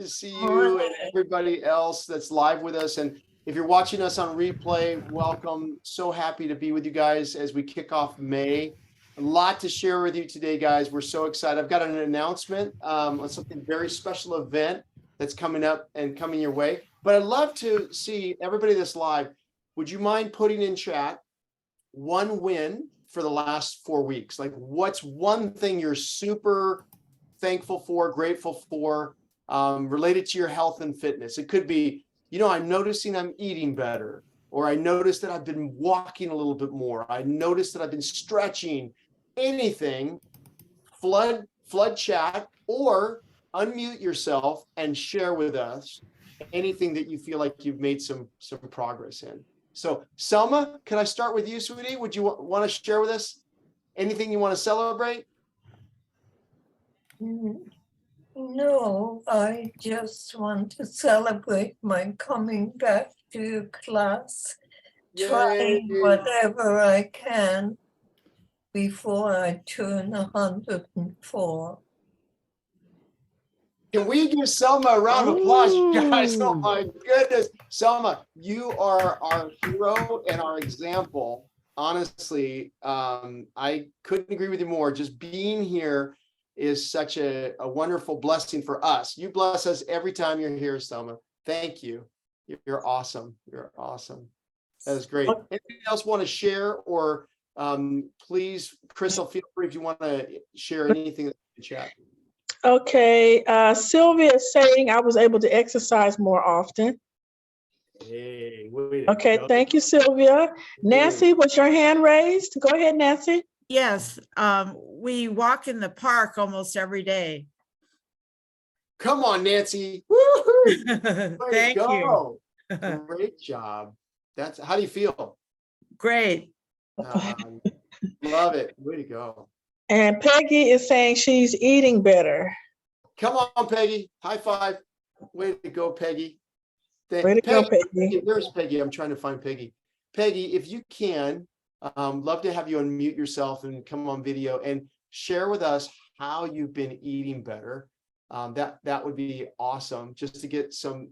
to see you and everybody else that's live with us. And if you're watching us on replay, welcome. So happy to be with you guys as we kick off May. A lot to share with you today, guys. We're so excited. I've got an announcement on something very special event that's coming up and coming your way. But I'd love to see everybody that's live. Would you mind putting in chat one win for the last 4 weeks? Like, what's one thing you're super thankful for, grateful for, related to your health and fitness? It could be, I'm noticing I'm eating better, or I noticed that I've been walking a little bit more. I noticed that I've been stretching. Anything, flood chat, or unmute yourself and share with us anything that you feel like you've made some progress in. So Selma, can I start with you, sweetie? Would you want to share with us anything you want to celebrate? No, I just want to celebrate my coming back to class, trying whatever I can before I turn 104. Can we give Selma a round of applause, you guys? Oh my goodness. Selma, you are our hero and our example. Honestly, I couldn't agree with you more. Just being here is such a wonderful blessing for us. You bless us every time you're here, Selma. Thank you. You're awesome. You're awesome. That is great. Anything else want to share? Or please, Crystal, feel free if you want to share anything in the chat. Okay, Sylvia is saying I was able to exercise more often. Hey, okay, thank you, Sylvia. Nancy, was your hand raised? Go ahead, Nancy. Yes, we walk in the park almost every day. Come on, Nancy. Woo-hoo. Thank you. Great job. How do you feel? Great. Love it. Way to go. And Peggy is saying she's eating better. Come on, Peggy. High five. Way to go, Peggy. Way to go, Peggy. There's Peggy. I'm trying to find Peggy. Peggy, if you can, love to have you unmute yourself and come on video and share with us how you've been eating better. That would be awesome, just to get some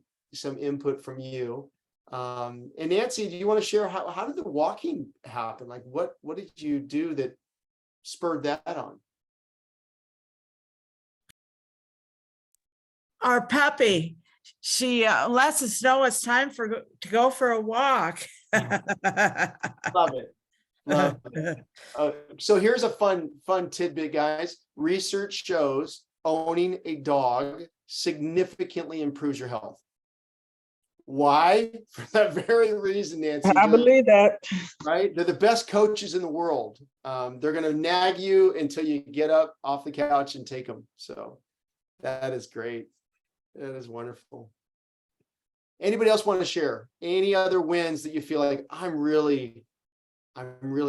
input from you. And Nancy, do you want to share how did the walking happen? Like, what did you do that spurred that on? Our puppy, she lets us know it's time to go for a walk. Love it. Love it. So here's a fun tidbit, guys. Research shows owning a dog significantly improves your health. Why? For that very reason, Nancy. I believe that. Right? They're the best coaches in the world. They're going to nag you until you get up off the couch and take them. So that is great. That is wonderful. Anybody else want to share any other wins that you feel like I'm really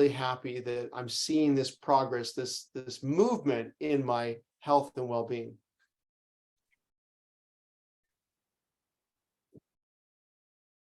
happy that I'm seeing this progress, this movement in my health and well-being?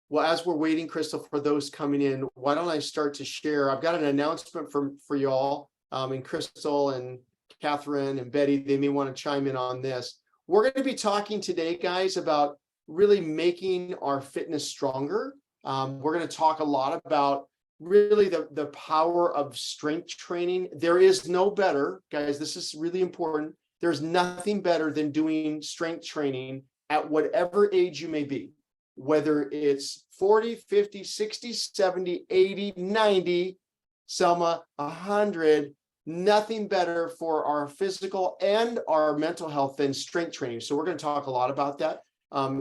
Well, as we're waiting, Crystal, for those coming in, why don't I start to share? I've got an announcement for you all, and Crystal and Catherine and Betty, they may want to chime in on this. We're going to be talking today, guys, about really making our fitness stronger. We're going to talk a lot about really the power of strength training. There is no better, guys, this is really important. There's nothing better than doing strength training at whatever age you may be. Whether it's 40, 50, 60, 70, 80, 90, Selma, 100, nothing better for our physical and our mental health than strength training. So we're going to talk a lot about that.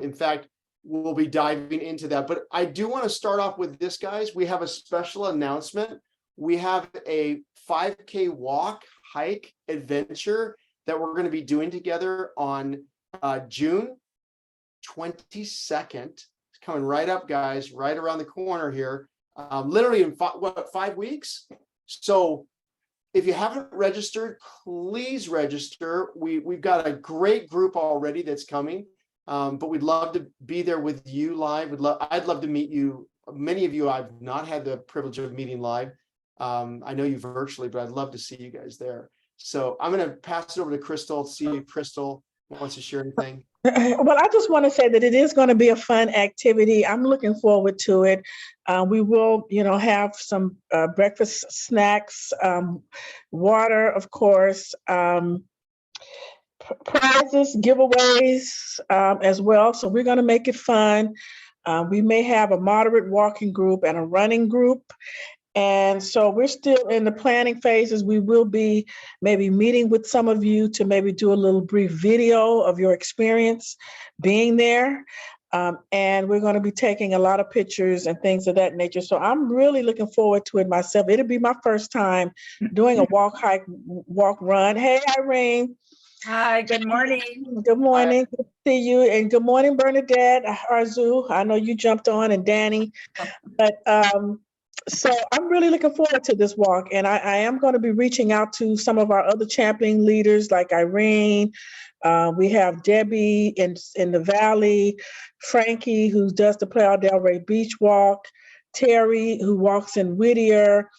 In fact, we'll be diving into that. But I do want to start off with this, guys. We have a special announcement. We have a 5K walk, hike, adventure that we're going to be doing together on June 22nd. It's coming right up, guys, right around the corner here, literally in 5 weeks. So if you haven't registered, please register. We've got a great group already that's coming, but we'd love to be there with you live. I'd love to meet you. Many of you I've not had the privilege of meeting live. I know you virtually, but I'd love to see you guys there. So I'm going to pass it over to Crystal, see if Crystal wants to share anything. Well, I just want to say that it is going to be a fun activity. I'm looking forward to it. We will, have some breakfast snacks, water, of course, prizes, giveaways as well. So we're going to make it fun. We may have a moderate walking group and a running group. And so we're still in the planning phases. We will be maybe meeting with some of you to maybe do a little brief video of your experience being there. And we're going to be taking a lot of pictures and things of that nature. So I'm really looking forward to it myself. It'll be my first time doing a walk, hike, walk, run. Hey, Irene. Hi, good morning. Good morning. Good to see you. And good morning, Bernadette, Arzu. I know you jumped on, and Danny. But so I'm really looking forward to this walk. And I am going to be reaching out to some of our other championing leaders like Irene. We have Debbie in the Valley, Frankie, who does the Playa del Rey Beach Walk, Terry, who walks in Whittier.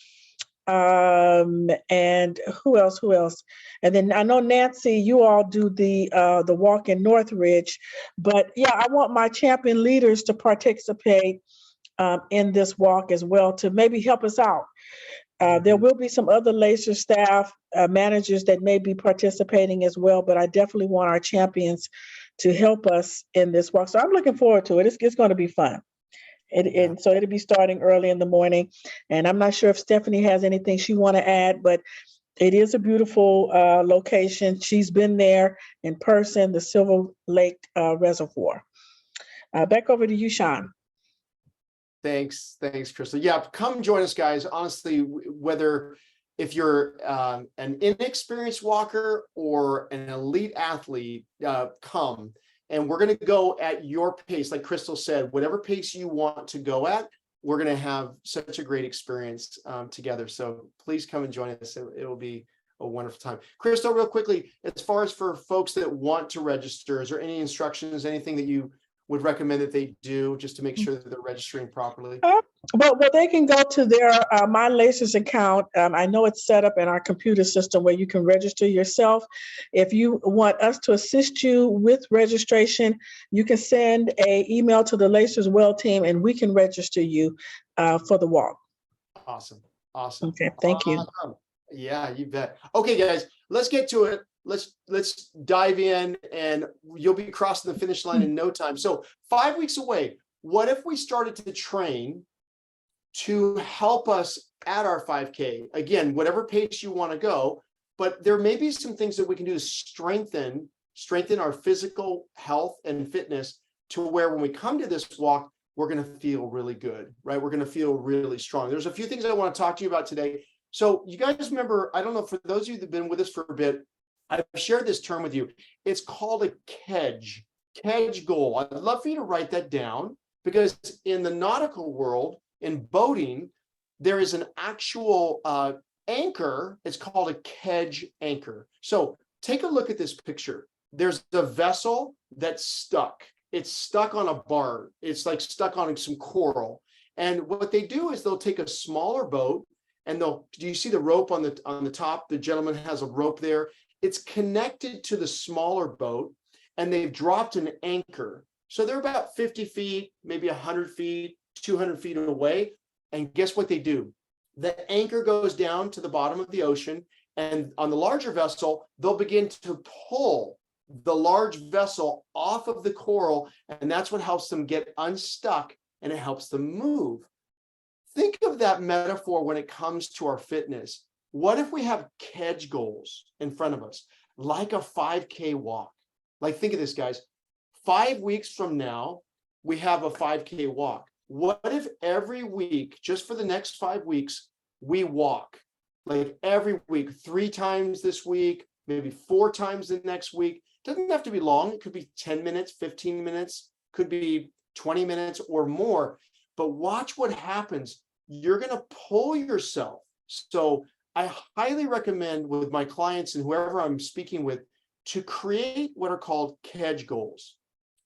And who else? And then I know Nancy, you all do the walk in Northridge, but yeah, I want my champion leaders to participate in this walk as well to maybe help us out. There will be some other LACER staff managers that may be participating as well, but I definitely want our champions to help us in this walk. So I'm looking forward to it. It's going to be fun. And so it'll be starting early in the morning. And I'm not sure if Stephanie has anything she want to add, but it is a beautiful location. She's been there in person, the Silver Lake Reservoir. Back over to you, Sean. Thanks, Crystal. Yeah, come join us, guys. Honestly, whether if you're an inexperienced walker or an elite athlete, come. And we're going to go at your pace. Like Crystal said, whatever pace you want to go at, we're going to have such a great experience together. So please come and join us. It will be a wonderful time. Crystal, real quickly, as far as for folks that want to register, is there any instructions, anything that you would recommend that they do just to make sure that they're registering properly? Well, they can go to their My LACERS account. I know it's set up in our computer system where you can register yourself. If you want us to assist you with registration, you can send an email to the LACERS Well team and we can register you for the walk. Awesome. Okay, thank you. Yeah, you bet. Okay, guys, let's get to it. Let's dive in, and you'll be crossing the finish line in no time. So 5 weeks away, what if we started to train to help us at our 5K? Again, whatever pace you want to go, but there may be some things that we can do to strengthen our physical health and fitness to where when we come to this walk, we're going to feel really good, right? We're going to feel really strong. There's a few things I want to talk to you about today. So you guys remember, I don't know, for those of you that have been with us for a bit, I've shared this term with you. It's called a Kedge goal. I'd love for you to write that down, because in the nautical world, in boating, there is an actual anchor. It's called a Kedge anchor. So take a look at this picture. There's a vessel that's stuck. It's stuck on a bar. It's like stuck on some coral. And what they do is they'll take a smaller boat and do you see the rope on the top? The gentleman has a rope there. It's connected to the smaller boat, and they've dropped an anchor. So they're about 50 feet, maybe 100 feet, 200 feet away. And guess what they do? The anchor goes down to the bottom of the ocean, and on the larger vessel, they'll begin to pull the large vessel off of the coral, and that's what helps them get unstuck, and it helps them move. Think of that metaphor when it comes to our fitness. What if we have Kedge goals in front of us, like a 5K walk? Like, think of this, guys. 5 weeks from now, we have a 5K walk. What if every week, just for the next 5 weeks, we walk? Like every week, 3 times this week, maybe 4 times the next week. Doesn't have to be long. It could be 10 minutes, 15 minutes, could be 20 minutes or more. But watch what happens. You're going to pull yourself. So I highly recommend with my clients and whoever I'm speaking with to create what are called Kedge goals.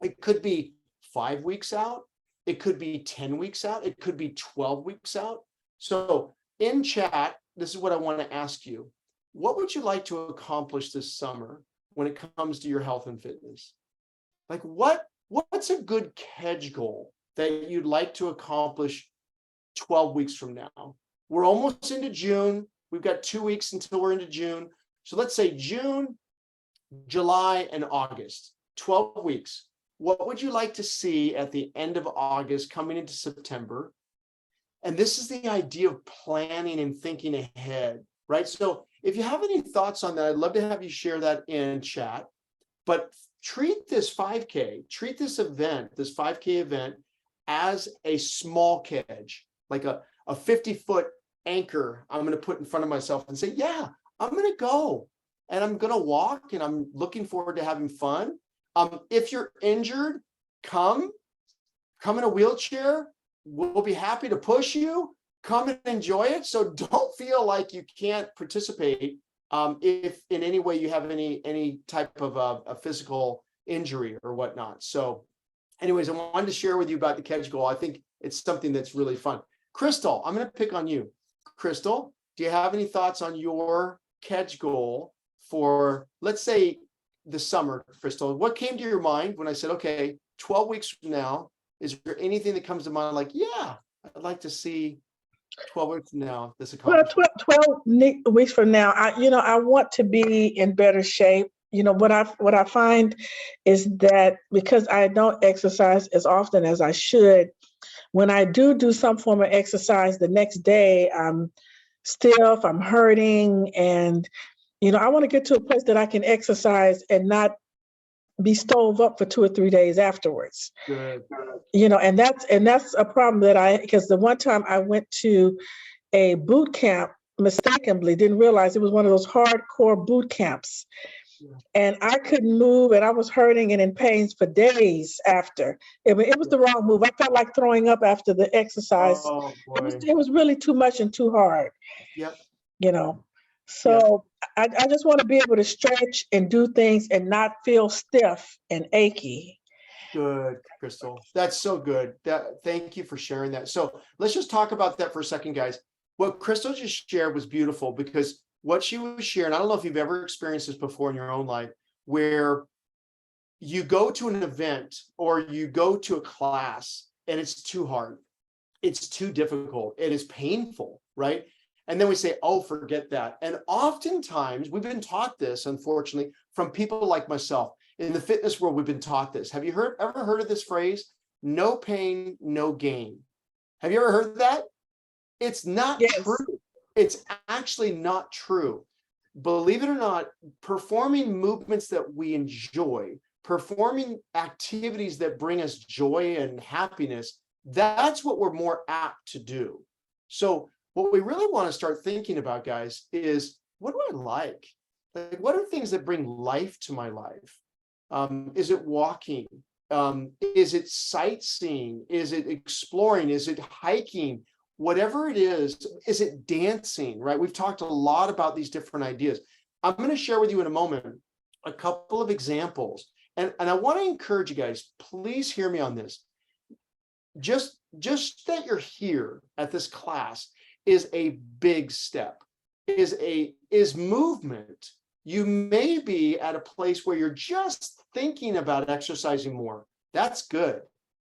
It could be 5 weeks out. It could be 10 weeks out. It could be 12 weeks out. So in chat, this is what I want to ask you. What would you like to accomplish this summer when it comes to your health and fitness? Like what's a good Kedge goal that you'd like to accomplish 12 weeks from now? We're almost into June. We've got 2 weeks until we're into June. So let's say June, July, and August, 12 weeks. What would you like to see at the end of August coming into September? And this is the idea of planning and thinking ahead, right? So if you have any thoughts on that, I'd love to have you share that in chat. But treat this 5K, treat this event, this 5K event, as a small Kedge, like a 50-foot anchor I'm going to put in front of myself and say, yeah, I'm going to go and I'm going to walk and I'm looking forward to having fun. If you're injured, come in a wheelchair. We'll be happy to push you. Come and enjoy it. So don't feel like you can't participate if in any way you have any type of a physical injury or whatnot. So anyways, I wanted to share with you about the Kedge goal. I think it's something that's really fun. Crystal, I'm going to pick on you. Crystal, do you have any thoughts on your Kedge goal for, let's say, the summer? Crystal, what came to your mind when I said, okay, 12 weeks from now, is there anything that comes to mind like, yeah, I'd like to see 12 weeks from now this Well, accomplished? 12 weeks from now, I want to be in better shape. What I find is that because I don't exercise as often as I should, when I do some form of exercise, the next day I'm stiff, I'm hurting, and I want to get to a place that I can exercise and not be stove up for 2 or 3 days afterwards. Good. And that's a problem because the one time I went to a boot camp mistakenly, didn't realize it was one of those hardcore boot camps. Yeah. And I couldn't move and I was hurting and in pains for days after. It was the wrong move. I felt like throwing up after the exercise. Oh boy. It was really too much and too hard. Yep. So I just want to be able to stretch and do things and not feel stiff and achy. Good, Crystal. That's so good. Thank you for sharing that. So let's just talk about that for a second, guys. What Crystal just shared was beautiful because what she was sharing, I don't know if you've ever experienced this before in your own life, where you go to an event or you go to a class and it's too hard. It's too difficult. It is painful, right? And then we say, oh, forget that. And oftentimes we've been taught this, unfortunately, from people like myself. In the fitness world, we've been taught this. Have you ever heard of this phrase? No pain, no gain. Have you ever heard that? It's not true. It's actually not true. Believe it or not, performing movements that we enjoy, performing activities that bring us joy and happiness, that's what we're more apt to do. So what we really want to start thinking about, guys, is what do I like? Like, what are things that bring life to my life? Is it walking? Is it sightseeing? Is it exploring? Is it hiking? Whatever it is it dancing, right? We've talked a lot about these different ideas. I'm going to share with you in a moment a couple of examples. And I want to encourage you guys, please hear me on this. Just that you're here at this class is a big step, is movement. You may be at a place where you're just thinking about exercising more. That's good.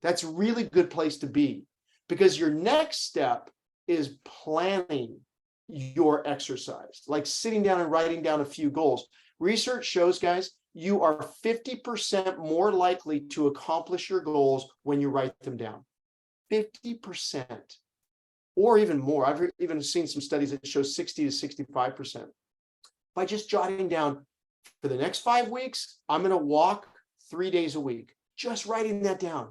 That's a really good place to be, because your next step is planning your exercise, like sitting down and writing down a few goals. Research shows, guys, you are 50% more likely to accomplish your goals when you write them down. 50%. Or even more. I've even seen some studies that show 60 to 65%. By just jotting down, for the next 5 weeks, I'm going to walk 3 days a week. Just writing that down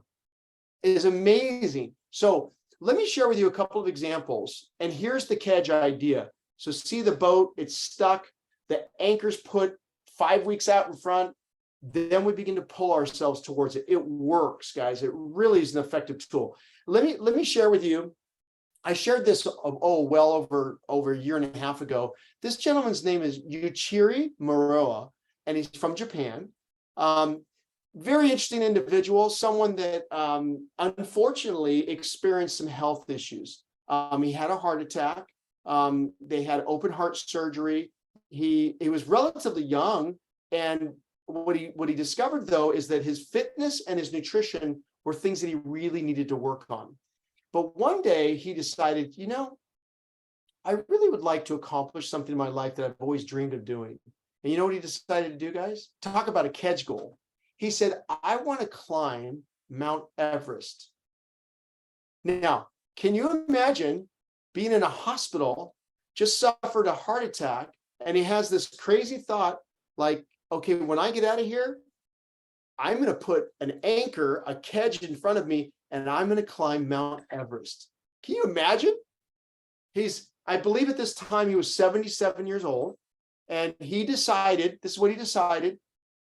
is amazing. So let me share with you a couple of examples. And here's the Kedge idea. So see the boat, it's stuck. The anchor's put 5 weeks out in front. Then we begin to pull ourselves towards it. It works, guys. It really is an effective tool. Let me share with you. I shared this well over a year and a half ago. This gentleman's name is Yuichiro Muroa, and he's from Japan. Very interesting individual, someone that unfortunately experienced some health issues. He had a heart attack. They had open heart surgery. He was relatively young, and what he discovered though is that his fitness and his nutrition were things that he really needed to work on. But one day he decided, you know, I really would like to accomplish something in my life that I've always dreamed of doing. And you know what he decided to do, guys? Talk about a Kedge goal. He said, I want to climb Mount Everest. Now, can you imagine being in a hospital, just suffered a heart attack, and he has this crazy thought like, okay, when I get out of here, I'm going to put an anchor, a Kedge in front of me, and I'm going to climb Mount Everest. Can you imagine? I believe at this time he was 77 years old, and he decided, this is what he decided.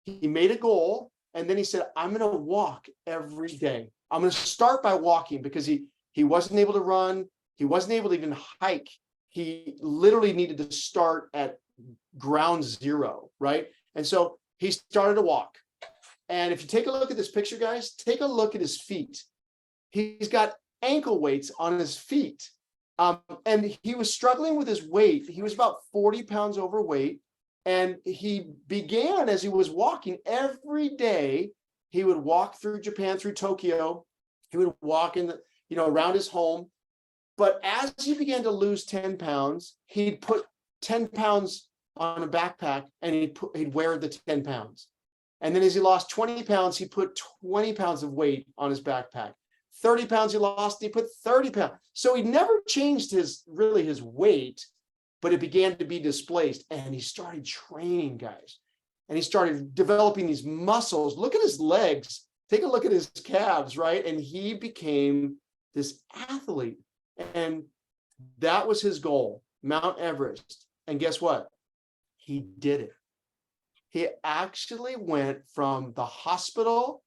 He made a goal, and then he said, I'm going to walk every day. I'm going to start by walking, because he wasn't able to run. He wasn't able to even hike. He literally needed to start at ground zero, right? And so he started to walk. And if you take a look at this picture, guys, take a look at his feet. He's got ankle weights on his feet. And he was struggling with his weight. He was about 40 pounds overweight. And he began, as he was walking every day, he would walk through Japan, through Tokyo. He would walk in the, around his home. But as he began to lose 10 pounds, he'd put 10 pounds on a backpack and he'd wear the 10 pounds. And then as he lost 20 pounds, he put 20 pounds of weight on his backpack. 30 pounds he lost, he put 30 pounds. So he never changed his weight, but it began to be displaced. And he started training, guys. And he started developing these muscles. Look at his legs. Take a look at his calves, right? And he became this athlete. And that was his goal, Mount Everest. And guess what? He did it. He actually went from the hospital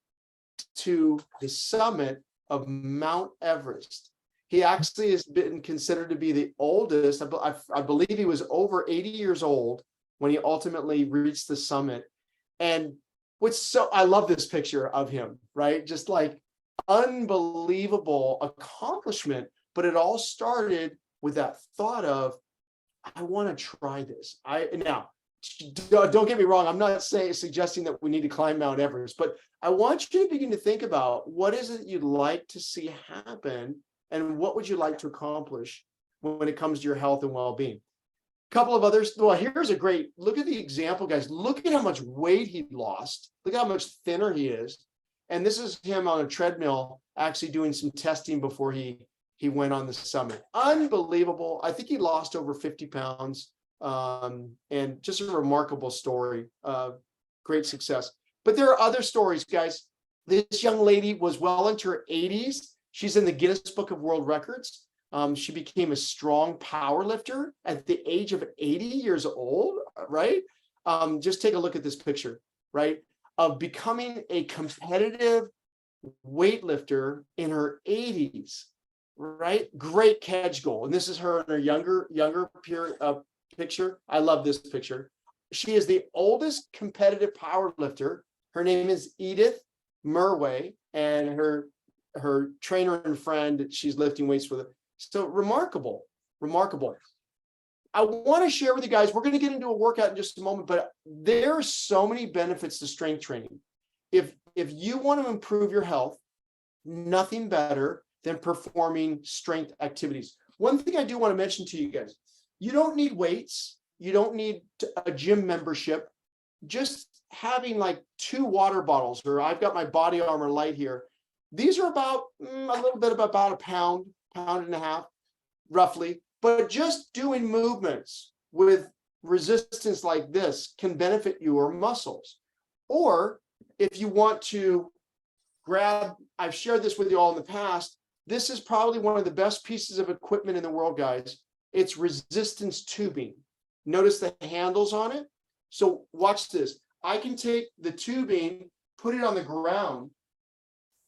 to the summit of Mount Everest. He actually has been considered to be the oldest. I believe he was over 80 years old when he ultimately reached the summit. And I love this picture of him, right? Just like unbelievable accomplishment. But it all started with that thought of, I want to try this. Now, don't get me wrong. I'm not suggesting that we need to climb Mount Everest, but I want you to begin to think about what is it you'd like to see happen, and what would you like to accomplish when it comes to your health and well-being. A couple of others. Well, here's a great look at the example, guys. Look at how much weight he lost. Look at how much thinner he is. And this is him on a treadmill, actually doing some testing before he went on the summit. Unbelievable. I think he lost over 50 pounds. And just a remarkable story. Great success. But there are other stories, guys. This young lady was well into her 80s. She's in the Guinness Book of World Records. She became a strong power lifter at the age of 80 years old, right? Just take a look at this picture, right? Of becoming a competitive weightlifter in her 80s, right? Great Kedge goal. And this is her in her younger picture. I love this picture. She is the oldest competitive power lifter. Her name is Edith Murway, and her trainer and friend, she's lifting weights with. So remarkable. I want to share with you guys, we're going to get into a workout in just a moment, but there are so many benefits to strength training. If you want to improve your health, nothing better than performing strength activities. One thing I do want to mention to you guys, you don't need weights. You don't need a gym membership. Just having like 2 water bottles, or I've got my Body Armor Light here. These are about a little bit about a pound and a half, roughly. But just doing movements with resistance like this can benefit your muscles. Or if you want to grab, I've shared this with you all in the past, this is probably one of the best pieces of equipment in the world, guys. It's resistance tubing. Notice the handles on it. So watch this. I can take the tubing, put it on the ground,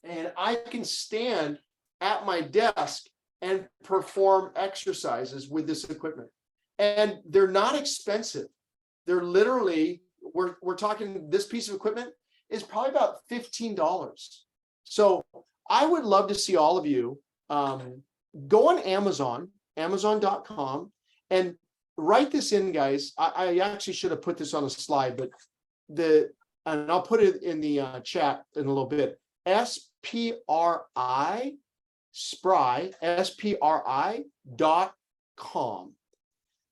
and I can stand at my desk and perform exercises with this equipment. And they're not expensive. They're literally, we're talking, this piece of equipment is probably about $15. So I would love to see all of you go on Amazon.com, and write this in, guys. I actually should have put this on a slide, but and I'll put it in the chat in a little bit. SPRI, SPRI.com.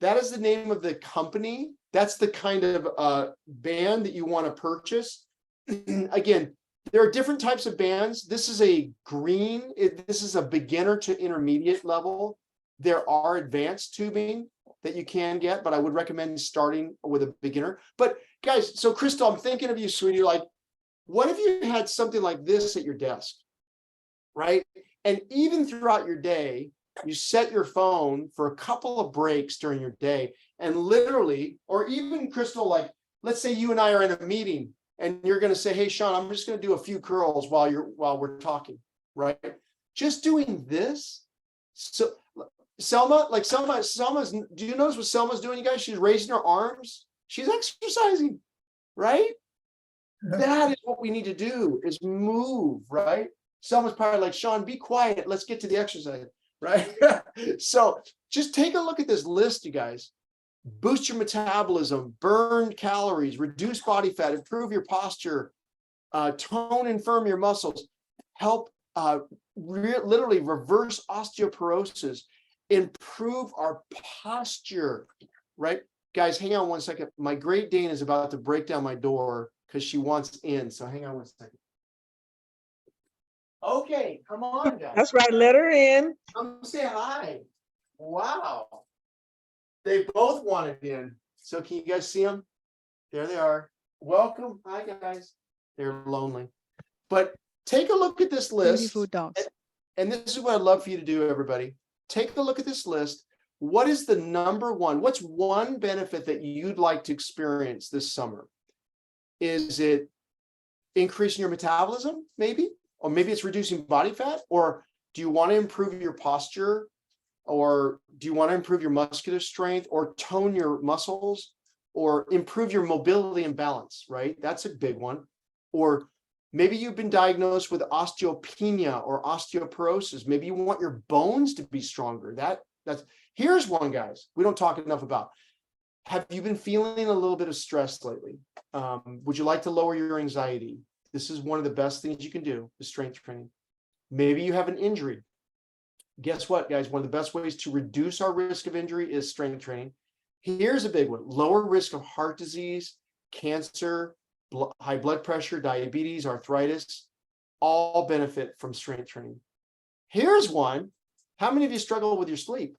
That is the name of the company. That's the kind of band that you want to purchase. Again, there are different types of bands. This is a green. This is a beginner to intermediate level. There are advanced tubing that you can get, but I would recommend starting with a beginner. But guys, so Crystal, I'm thinking of you, sweetie. Like, what if you had something like this at your desk, right? And even throughout your day, you set your phone for a couple of breaks during your day, and literally, or even Crystal, like, let's say you and I are in a meeting and you're going to say, hey, Sean, I'm just going to do a few curls while we're talking, right? Just doing this. So Selma, do you notice what Selma's doing, you guys? She's raising her arms. She's exercising, right? That is what we need to do, is move, right? Selma's probably like, Sean, be quiet. Let's get to the exercise, right? So just take a look at this list, you guys. Boost your metabolism, burn calories, reduce body fat, improve your posture, tone and firm your muscles, help literally reverse osteoporosis, improve our posture, right? Guys, hang on one second. My Great Dane is about to break down my door because she wants in. So hang on one second. Okay, come on, guys. That's right. Let her in. Come say hi. Wow. They both wanted in. So can you guys see them? There they are. Welcome. Hi, guys. They're lonely. But take a look at this list. Beautiful dogs. And this is what I'd love for you to do, everybody. Take a look at this list. What is the number one? What's one benefit that you'd like to experience this summer? Is it increasing your metabolism, maybe? Or maybe it's reducing body fat? Or do you want to improve your posture? Or do you want to improve your muscular strength, or tone your muscles, or improve your mobility and balance, right? That's a big one. Or maybe you've been diagnosed with osteopenia or osteoporosis. Maybe you want your bones to be stronger. Here's one, guys, we don't talk enough about. Have you been feeling a little bit of stress lately? Would you like to lower your anxiety? This is one of the best things you can do, is strength training. Maybe you have an injury. Guess what, guys? One of the best ways to reduce our risk of injury is strength training. Here's a big one: lower risk of heart disease, cancer, high blood pressure, diabetes, arthritis, all benefit from strength training. Here's one. How many of you struggle with your sleep?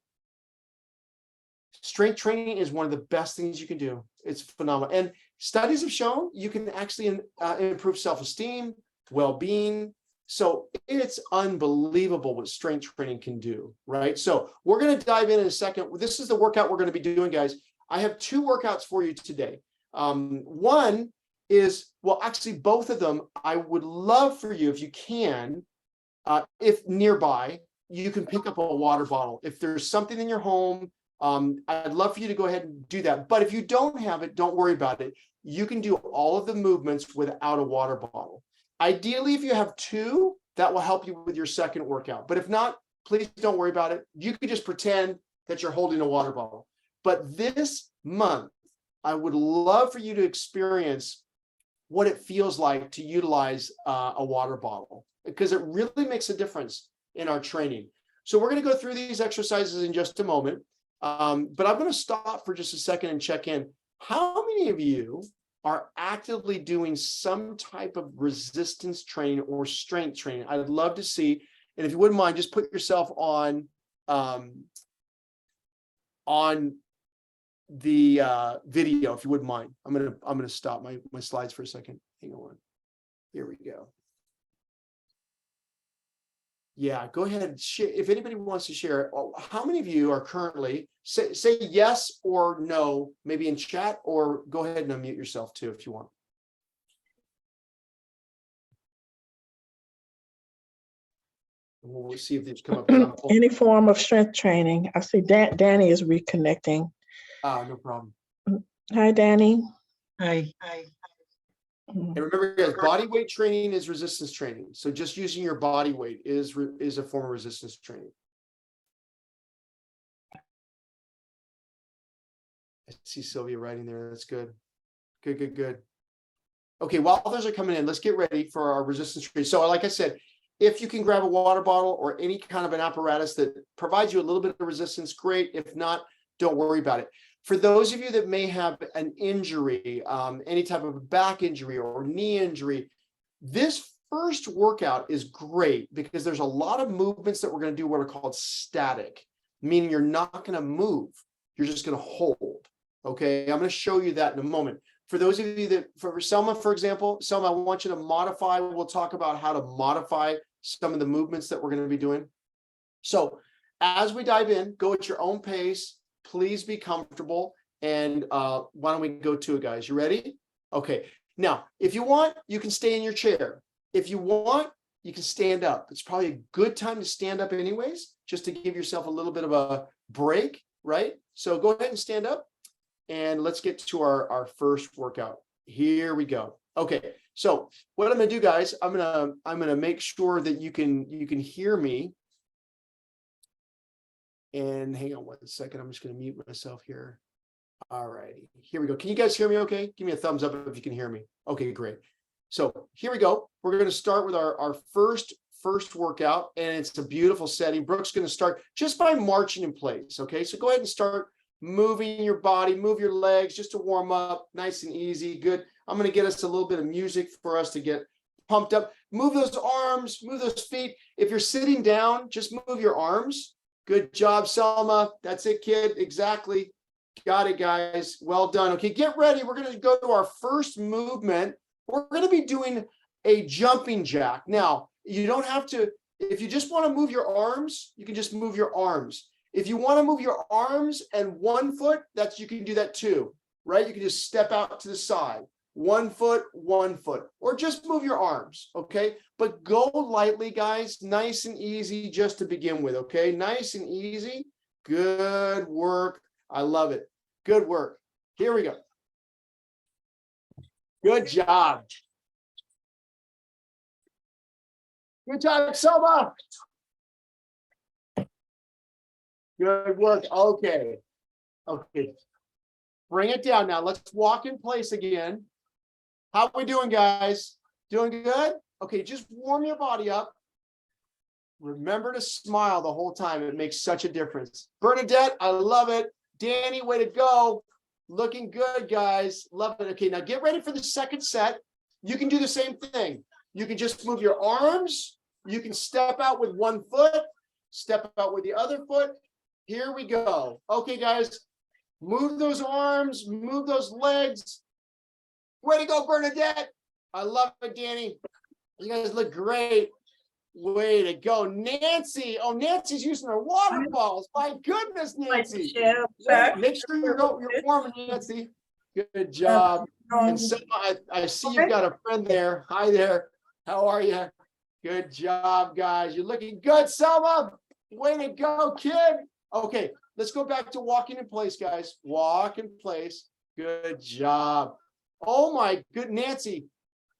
Strength training is one of the best things you can do. It's phenomenal. And studies have shown you can actually improve self-esteem, well-being. So it's unbelievable what strength training can do, right? So we're going to dive in a second. This is the workout we're going to be doing, guys. I have two workouts for you today. One is, well, actually both of them, I would love for you, if you can, if nearby, you can pick up a water bottle. If there's something in your home, I'd love for you to go ahead and do that. But if you don't have it, don't worry about it. You can do all of the movements without a water bottle. Ideally, if you have two, that will help you with your second workout. But if not, please don't worry about it. You could just pretend that you're holding a water bottle. But this month, I would love for you to experience what it feels like to utilize a water bottle, because it really makes a difference in our training. So we're going to go through these exercises in just a moment. But I'm going to stop for just a second and check in. How many of you are actively doing some type of resistance training or strength training? I'd love to see. And if you wouldn't mind, just put yourself on the video, if you wouldn't mind. I'm gonna stop my slides for a second. Hang on. Here we go. Yeah, go ahead and share. If anybody wants to share, how many of you are currently, say yes or no, maybe in chat, or go ahead and unmute yourself too if you want. And we'll see if these come up. Any form of strength training. I see Danny is reconnecting. No problem. Hi, Danny. Hi. And remember, guys, body weight training is resistance training. So just using your body weight is a form of resistance training. I see Sylvia writing there. That's good. Good. Okay, while others are coming in, let's get ready for our resistance training. So like I said, if you can grab a water bottle or any kind of an apparatus that provides you a little bit of resistance, great. If not, don't worry about it. For those of you that may have an injury, any type of a back injury or knee injury, this first workout is great because there's a lot of movements that we're going to do what are called static, meaning you're not going to move. You're just going to hold. Okay, I'm going to show you that in a moment. For those of you that, for Selma, for example, Selma, I want you to modify. We'll talk about how to modify some of the movements that we're going to be doing. So as we dive in, go at your own pace. Please be comfortable. And why don't we go to it, guys? You ready? Okay. Now, if you want, you can stay in your chair. If you want, you can stand up. It's probably a good time to stand up anyways, just to give yourself a little bit of a break, right? So go ahead and stand up. And let's get to our first workout. Here we go. Okay, so what I'm gonna do, guys, I'm gonna make sure that you can hear me. And hang on 1 second. I'm just gonna mute myself here. All righty, here we go. Can you guys hear me okay? Give me a thumbs up if you can hear me. Okay, great. So here we go. We're gonna start with our first workout, and it's a beautiful setting. Brooke's gonna start just by marching in place. Okay, so go ahead and start moving your body, move your legs just to warm up, nice and easy. Good. I'm going to get us a little bit of music for us to get pumped up. Move those arms, move those feet. If you're sitting down, just move your arms. Good job, Selma. That's it, kid. Exactly. Got it, guys. Well done. Okay, get ready. We're going to go to our first movement. We're going to be doing a jumping jack. Now, you don't have to, if you just want to move your arms, you can just move your arms. If you want to move your arms and 1 foot, you can do that too, right? You can just step out to the side, 1 foot, or just move your arms, okay? But go lightly, guys, nice and easy just to begin with, okay? Nice and easy. Good work. I love it. Good work. Here we go. Good job. Good job, Selma. Good work. Okay. Okay. Bring it down now. Let's walk in place again. How are we doing, guys? Doing good? Okay, just warm your body up. Remember to smile the whole time. It makes such a difference. Bernadette, I love it. Danny, way to go. Looking good, guys. Love it. Okay, now get ready for the second set. You can do the same thing. You can just move your arms. You can step out with 1 foot. Step out with the other foot. Here we go. Okay, guys, move those arms, move those legs. Way to go, Bernadette. I love it, Danny. You guys look great. Way to go. Nancy. Oh, Nancy's using her water balls. My goodness, Nancy. Make sure you're warm, Nancy. Good job. And Selma, I see you've got a friend there. Hi there. How are you? Good job, guys. You're looking good, Selma. Way to go, kid. Okay, let's go back to walking in place, guys. Walk in place. Good job. Oh my good, Nancy.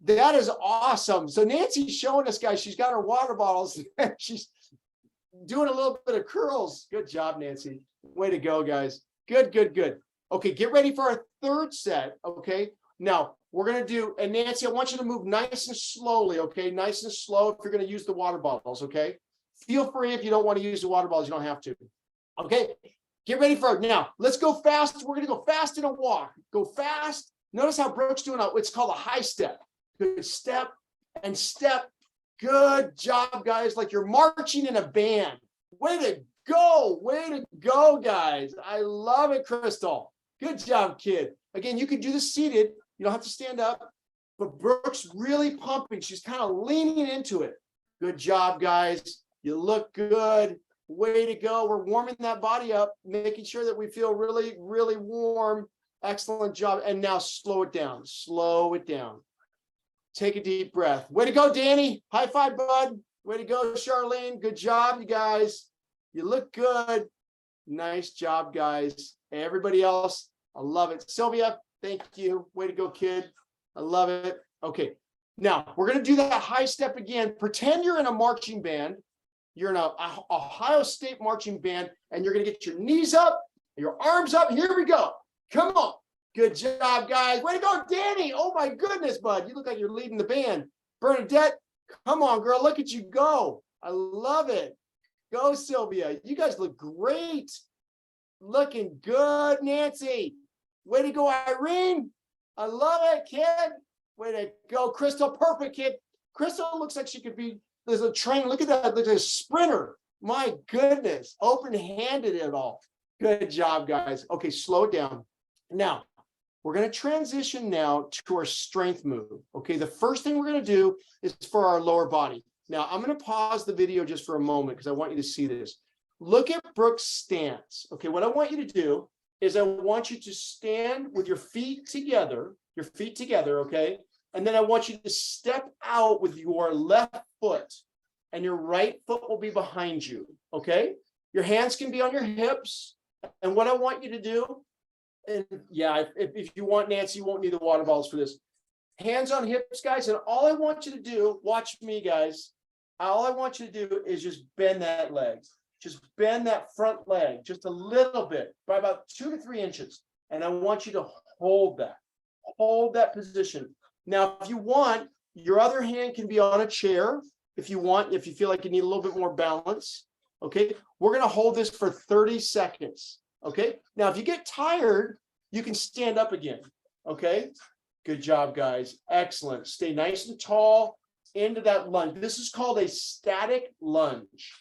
That is awesome. So Nancy's showing us, guys, she's got her water bottles. She's doing a little bit of curls. Good job, Nancy. Way to go, guys. Good, good, good. Okay, get ready for our third set, okay? Now, we're going to do, and Nancy, I want you to move nice and slowly, okay? Nice and slow if you're going to use the water bottles, okay? Feel free if you don't want to use the water bottles, you don't have to. Okay, get ready for it. Now, let's go fast. We're going to go fast in a walk. Go fast. Notice how Brooke's doing it's called a high step. Good step and step. Good job, guys. Like you're marching in a band. Way to go. Way to go, guys. I love it, Crystal. Good job, kid. Again, you can do this seated. You don't have to stand up. But Brooke's really pumping. She's kind of leaning into it. Good job, guys. You look good. Way to go. We're warming that body up, making sure that we feel really, really warm. Excellent job. And now slow it down. Slow it down. Take a deep breath. Way to go, Danny. High five, bud. Way to go, Charlene. Good job, you guys. You look good. Nice job, guys. Everybody else, I love it. Sylvia, thank you. Way to go, kid. I love it. Okay. Now, we're going to do that high step again. Pretend you're in a marching band. You're in a Ohio State marching band, and you're going to get your knees up, your arms up. Here we go. Come on. Good job, guys. Way to go, Danny. Oh my goodness, bud. You look like you're leading the band. Bernadette, come on, girl. Look at you go. I love it. Go, Sylvia. You guys look great. Looking good, Nancy. Way to go, Irene. I love it, kid. Way to go, Crystal. Perfect, kid. Crystal looks like she could be, there's a train. Look at that. Look at a sprinter. My goodness. Open-handed it all. Good job, guys. Okay, slow it down. Now, we're going to transition now to our strength move. Okay, the first thing we're going to do is for our lower body. Now, I'm going to pause the video just for a moment because I want you to see this. Look at Brooke's stance. Okay, what I want you to do is I want you to stand with your feet together, okay? And then I want you to step out with your left foot and your right foot will be behind you, okay? Your hands can be on your hips. And what I want you to do, and yeah, if you want, Nancy, you won't need the water bottles for this. Hands on hips, guys. And all I want you to do, watch me, guys. All I want you to do is just bend that leg. Just bend that front leg just a little bit by about 2 to 3 inches. And I want you to hold that position. Now, if you want, your other hand can be on a chair. If you want, if you feel like you need a little bit more balance. Okay. We're going to hold this for 30 seconds. Okay. Now, if you get tired, you can stand up again. Okay. Good job, guys. Excellent. Stay nice and tall into that lunge. This is called a static lunge.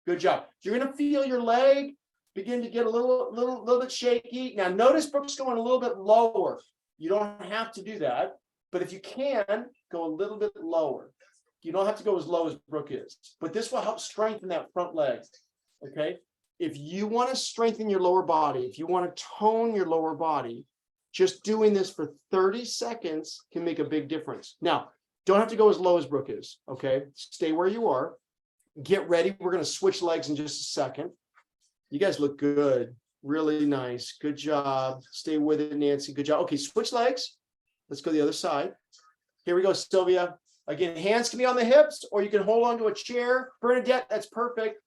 Good job. You're going to feel your leg begin to get a little bit shaky. Now, notice Brooke's going a little bit lower. You don't have to do that, but if you can, go a little bit lower. You don't have to go as low as Brooke is, but this will help strengthen that front leg. Okay. If you want to strengthen your lower body, if you want to tone your lower body, just doing this for 30 seconds can make a big difference. Now, don't have to go as low as Brooke is. Okay. Stay where you are. Get ready. We're going to switch legs in just a second. You guys look good. Really nice. Good job. Stay with it, Nancy. Good job. Okay. Switch legs. Let's go the other side. Here we go, Sylvia. Again, hands can be on the hips or you can hold onto a chair. Bernadette, that's perfect.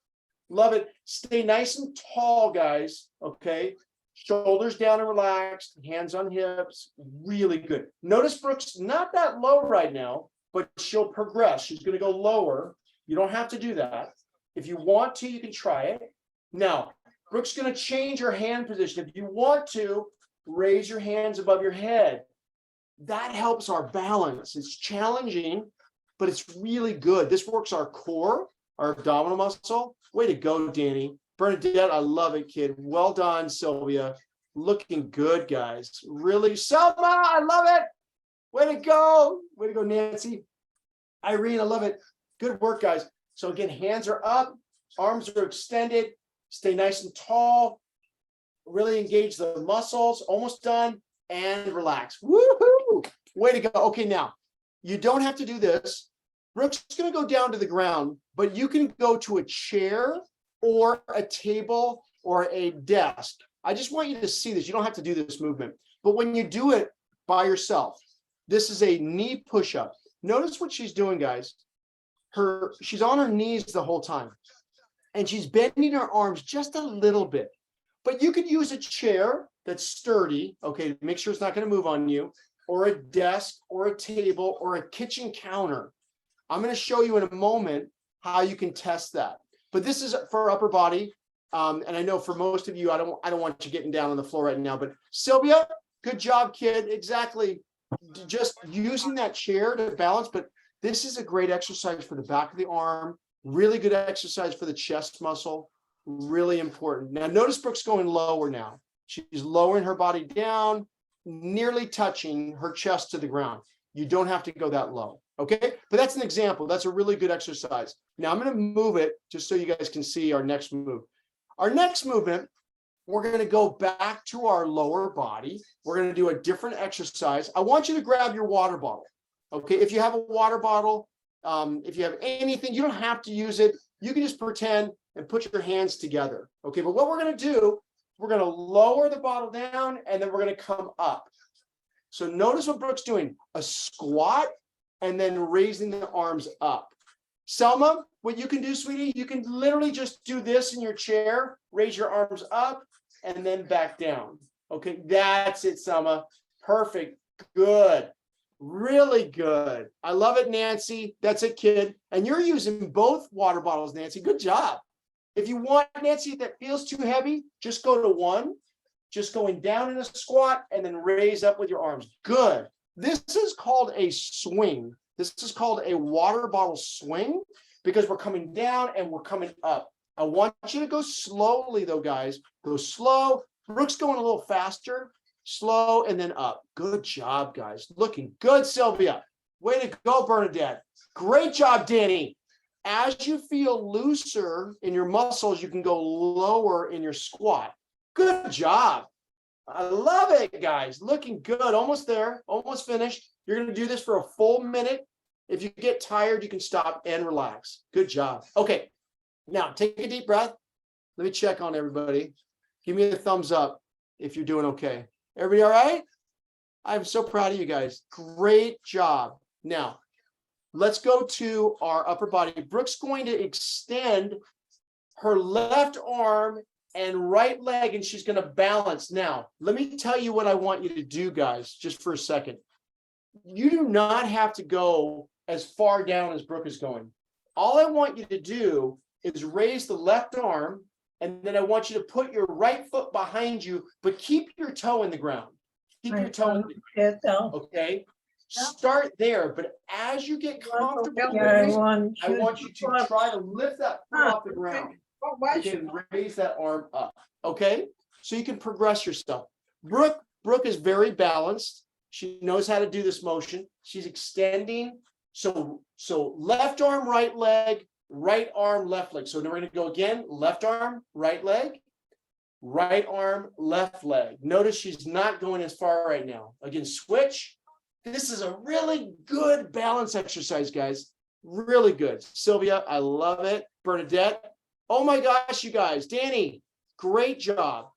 Love it. Stay nice and tall, guys. Okay. Shoulders down and relaxed. Hands on hips. Really good. Notice Brooke's not that low right now, but she'll progress. She's going to go lower. You don't have to do that. If you want to, you can try it. Now, Brooke's going to change her hand position. If you want to, raise your hands above your head. That helps our balance. It's challenging, but it's really good. This works our core, our abdominal muscle. Way to go, Danny. Bernadette, I love it, kid. Well done, Sylvia. Looking good, guys. Really. Selma, I love it. Way to go. Way to go, Nancy. Irene, I love it. Good work, guys. So again, hands are up, arms are extended. Stay nice and tall. Really engage the muscles. Almost done. And relax. Woohoo! Way to go. Okay, now, you don't have to do this. Brooke's going to go down to the ground, but you can go to a chair or a table or a desk. I just want you to see this. You don't have to do this movement. But when you do it by yourself, this is a knee push-up. Notice what she's doing, guys. She's on her knees the whole time. And she's bending her arms just a little bit. But you could use a chair that's sturdy, okay, make sure it's not going to move on you, or a desk, or a table, or a kitchen counter. I'm going to show you in a moment how you can test that. But this is for upper body, and I know for most of you, I don't want you getting down on the floor right now. But Sylvia, good job, kid. Exactly, just using that chair to balance. But this is a great exercise for the back of the arm. Really good exercise for the chest muscle. Really important. Now, notice Brooke's going lower now. She's lowering her body down, nearly touching her chest to the ground. You don't have to go that low, okay? But that's an example. That's a really good exercise. Now, I'm going to move it just so you guys can see our next move. Our next movement, we're going to go back to our lower body. We're going to do a different exercise. I want you to grab your water bottle, okay? If you have a water bottle, if you have anything, you don't have to use it. You can just pretend and put your hands together, okay? But what we're going to do, we're going to lower the bottle down and then we're going to come up. So notice what Brooke's doing, a squat and then raising the arms up. Selma, what you can do, sweetie, you can literally just do this in your chair, raise your arms up and then back down. Okay, that's it, Selma. Perfect. Good. Really good. I love it, Nancy. That's it, kid. And you're using both water bottles, Nancy. Good job. If you want, Nancy, if that feels too heavy, just go to one. Just going down in a squat and then raise up with your arms. Good. This is called a swing. This is called a water bottle swing because we're coming down and we're coming up. I want you to go slowly though, guys. Go slow. Brooke's going a little faster. Slow and then up. Good job, guys. Looking good, Sylvia. Way to go, Bernadette. Great job, Danny. As you feel looser in your muscles, you can go lower in your squat. Good job. I love it, guys. Looking good. Almost there. Almost finished. You're going to do this for a full minute. If you get tired, you can stop and relax. Good job. Okay. Now, take a deep breath. Let me check on everybody. Give me a thumbs up if you're doing okay. Everybody all right? I'm so proud of you guys. Great job. Now, let's go to our upper body. Brooke's going to extend her left arm and right leg, and she's going to balance. Now, let me tell you what I want you to do, guys, just for a second. You do not have to go as far down as Brooke is going. All I want you to do is raise the left arm, and then I want you to put your right foot behind you, but keep your toe in the ground. Keep your toe in the ground, okay? Start there, but as you get comfortable, I want you to try to lift that foot off the ground. Okay, raise that arm up. Okay, so you can progress yourself. Brooke is very balanced. She knows how to do this motion. She's extending. So left arm, right leg, right arm, left leg. So then we're going to go again. Left arm, right leg, right arm, left leg. Notice she's not going as far right now. Again, switch. This is a really good balance exercise, guys. Really good. Sylvia, I love it. Bernadette. Oh my gosh, you guys. Danny, great job.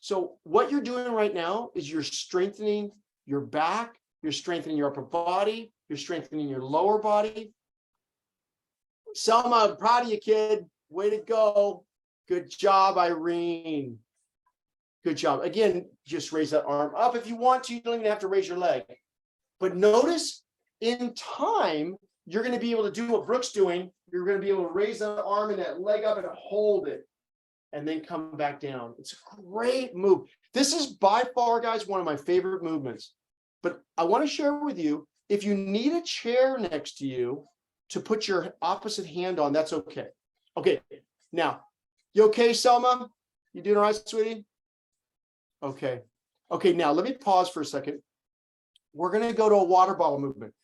So what you're doing right now is you're strengthening your back, you're strengthening your upper body, you're strengthening your lower body. Selma, I'm proud of you, kid. Way to go. Good job, Irene. Good job. Again, just raise that arm up. If you want to, you don't even have to raise your leg. But notice in time, you're going to be able to do what Brooke's doing. You're going to be able to raise that arm and that leg up and hold it and then come back down. It's a great move. This is by far, guys, one of my favorite movements. But I want to share with you, if you need a chair next to you to put your opposite hand on, that's okay. Okay, now, you okay, Selma? You doing all right, sweetie? Okay. Okay, now let me pause for a second. We're going to go to a water bottle movement.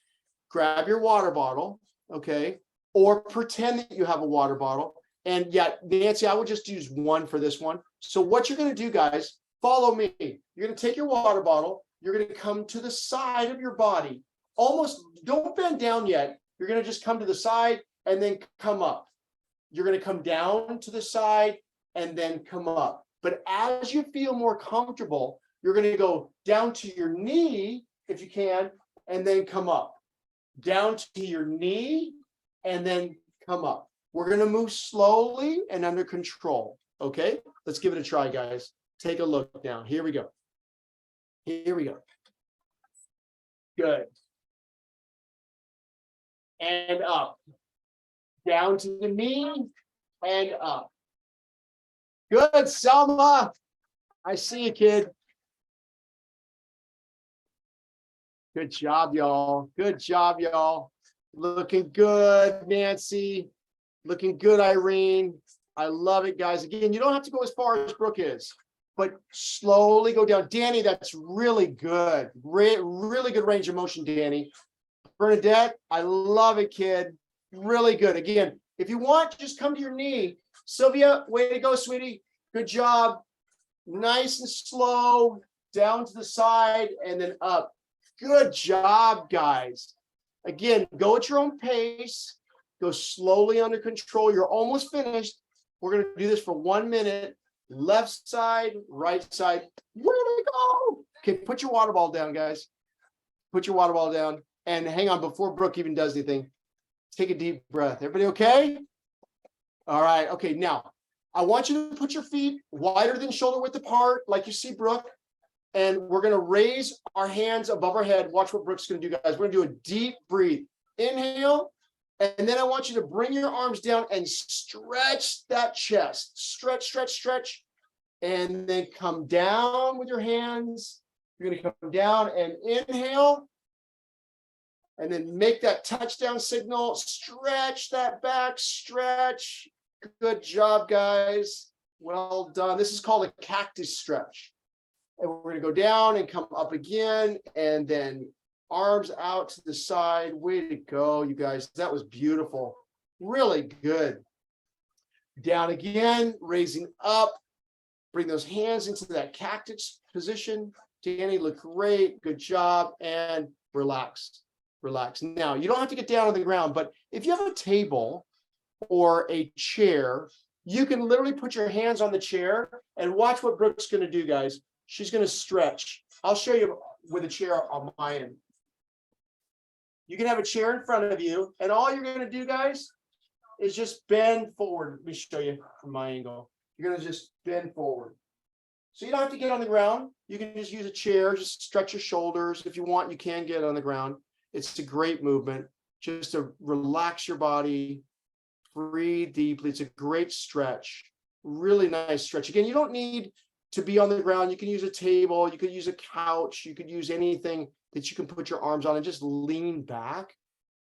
Grab your water bottle, okay? Or pretend that you have a water bottle. And yeah, Nancy, I would just use one for this one. So what you're going to do, guys, follow me. You're going to take your water bottle. You're going to come to the side of your body. Almost, don't bend down yet. You're going to just come to the side and then come up. You're going to come down to the side and then come up. But as you feel more comfortable, you're going to go down to your knee, if you can, and then come up. Down to your knee and then come up. We're going to move slowly and under control. Okay, let's give it a try, guys. Take a look down. Here we go. Here we go. Good. And up. Down to the knee and up. Good, Selma. I see you, kid. Good job, y'all. Good job, y'all. Looking good, Nancy. Looking good, Irene. I love it, guys. Again, you don't have to go as far as Brooke is, but slowly go down. Danny, that's really good. Really good range of motion, Danny. Bernadette, I love it, kid. Really good. Again, if you want, just come to your knee. Sylvia, way to go, sweetie. Good job. Nice and slow. Down to the side and then up. Good job, guys. Again, go at your own pace. Go slowly under control. You're almost finished. We're going to do this for 1 minute. Left side, right side. Where do we go? Okay, put your water ball down, guys. Put your water ball down. And hang on, before Brooke even does anything, take a deep breath. Everybody okay? All right. Okay, now, I want you to put your feet wider than shoulder width apart, like you see Brooke. and we're going to raise our hands above our head. Watch what Brooke's going to do, guys. We're going to do a deep breathe. Inhale. And then I want you to bring your arms down and stretch that chest. Stretch, stretch, stretch. And then come down with your hands. You're going to come down and inhale. And then make that touchdown signal. Stretch that back, stretch. Good job, guys. Well done. This is called a cactus stretch. And we're going to go down and come up again. And then arms out to the side. Way to go, you guys. That was beautiful. Really good. Down again, raising up. Bring those hands into that cactus position. Danny, look great. Good job. And relax. Relax. Now, you don't have to get down on the ground, but if you have a table or a chair, you can literally put your hands on the chair and watch what Brooke's going to do, guys. She's going to stretch. I'll show you with a chair on my end. You can have a chair in front of you, and all you're going to do, guys, is just bend forward. Let me show you from my angle. You're going to just bend forward. So you don't have to get on the ground. You can just use a chair, just stretch your shoulders. If you want, you can get on the ground. It's a great movement just to relax your body, breathe deeply. It's a great stretch, really nice stretch. Again, you don't need to be on the ground. You can use a table, you could use a couch, you could use anything that you can put your arms on and just lean back.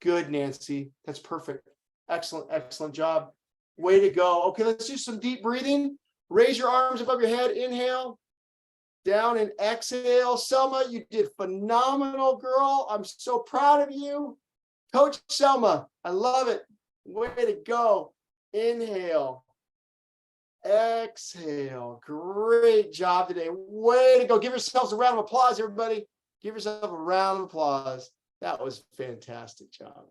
Good, Nancy. That's perfect. Excellent, excellent job. Way to go. Okay, let's do some deep breathing. Raise your arms above your head. Inhale. Down and exhale. Selma, you did phenomenal, girl. I'm so proud of you. Coach Selma, I love it. Way to go. Inhale. Exhale. Great job today. Way to go. Give yourselves a round of applause, everybody. Give yourself a round of applause. That was a fantastic job.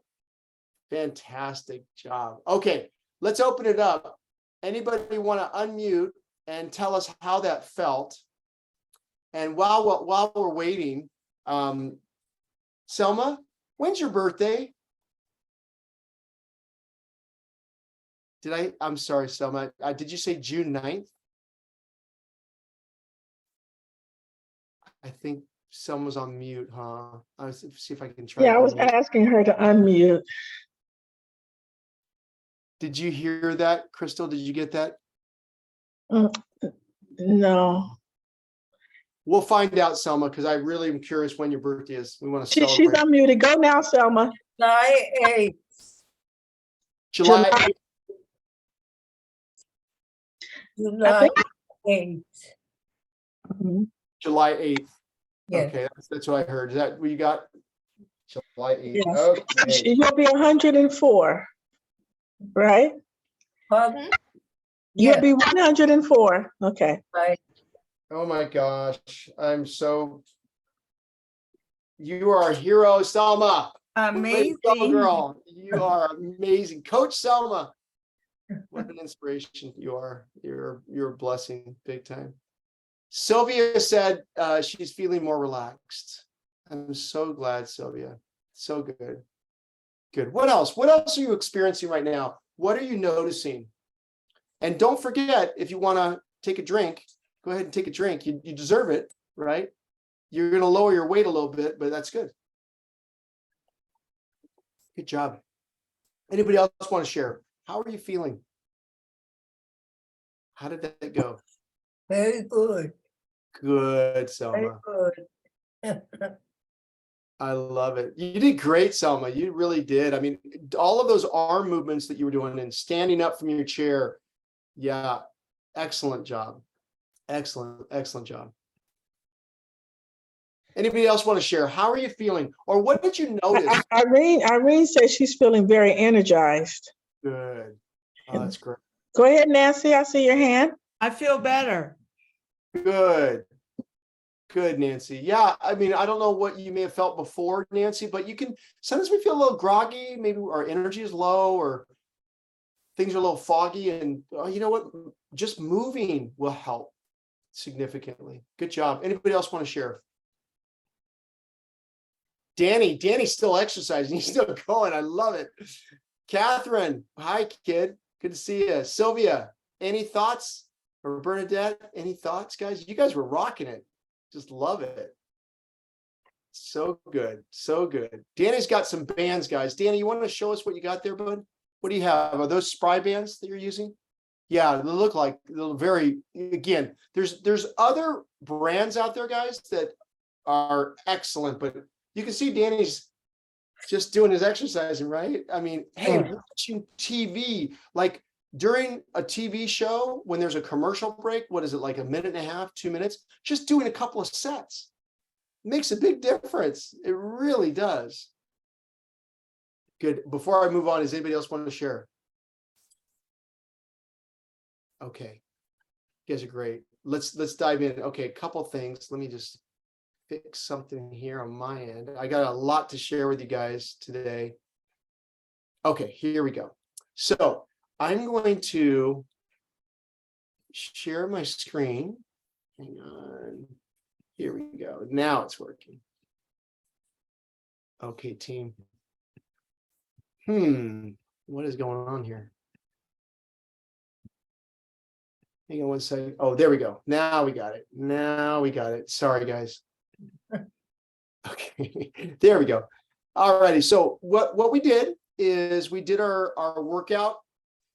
Fantastic job. Okay, let's open it up. Anybody want to unmute and tell us how that felt? And while we're waiting, Selma, when's your birthday? I'm sorry, Selma. Did you say June 9th? I think Selma's on mute, huh? Let's see if I can try. Yeah, I was asking her to unmute. Did you hear that, Crystal? Did you get that? No. We'll find out, Selma, because I really am curious when your birthday is. We want to She's celebrate. unmuted. Go now, Selma. July 8th. July 8th. July 8th. Mhm. July 8th. Yes. Okay, that's what I heard. Is that what you got? July 8th. Yes. Okay. You'll be 104, right? Pardon? You'll Yes, be 104. Okay. right. Oh my gosh. You are a hero, Selma. Way to Amazing. go, girl. You are amazing. Coach Selma. What an inspiration you are. You're a blessing, big time. Sylvia said she's feeling more relaxed. I'm so glad, Sylvia. So good. Good. What else? What else are you experiencing right now? What are you noticing? And don't forget, if you want to take a drink, go ahead and take a drink. You deserve it, right? You're going to lower your weight a little bit, but that's good. Good job. Anybody else want to share? How are you feeling? How did that go? Very good. Good, Very Selma. good. I love it. You did great, Selma. You really did. I mean, all of those arm movements that you were doing and standing up from your chair. Yeah, excellent job. Excellent, excellent job. Anybody else want to share? How are you feeling? Or what did you notice? Irene says she's feeling very energized. Good. Oh, that's great. Go ahead, Nancy. I see your hand. I feel better. Good. Good, Nancy. Yeah, I mean, I don't know what you may have felt before, Nancy, but sometimes we feel a little groggy, maybe our energy is low or things are a little foggy, and you know what? Just moving will help significantly. Good job. Anybody else want to share? Danny's still exercising. He's still going. I love it. Catherine, hi, kid. Good to see you. Sylvia, any thoughts? Or Bernadette, any thoughts, guys? You guys were rocking it. Just love it. So good. So good. Danny's got some bands, guys. Danny, you want to show us what you got there, bud? What do you have? Are those spry bands that you're using? Yeah, they look like they're very, again, there's other brands out there, guys, that are excellent, but you can see Danny's just doing his exercising, right? I mean, hey, Yeah. watching TV, like during a TV show, when there's a commercial break, what is it, like a minute and a half, 2 minutes? Just doing a couple of sets makes a big difference. It really does. Good. Before I move on, does anybody else want to share? Okay. You guys are great. Let's dive in. Okay, a couple things. Let me just fix something here on my end. I got a lot to share with you guys today. Okay, here we go. So I'm going to share my screen. Hang on. Here we go. Now it's working. Okay, team. What is going on here? Hang on one second. Oh, there we go. Now we got it. Now we got it. Sorry, guys. Okay, there we go. All righty. So what we did is we did our workout.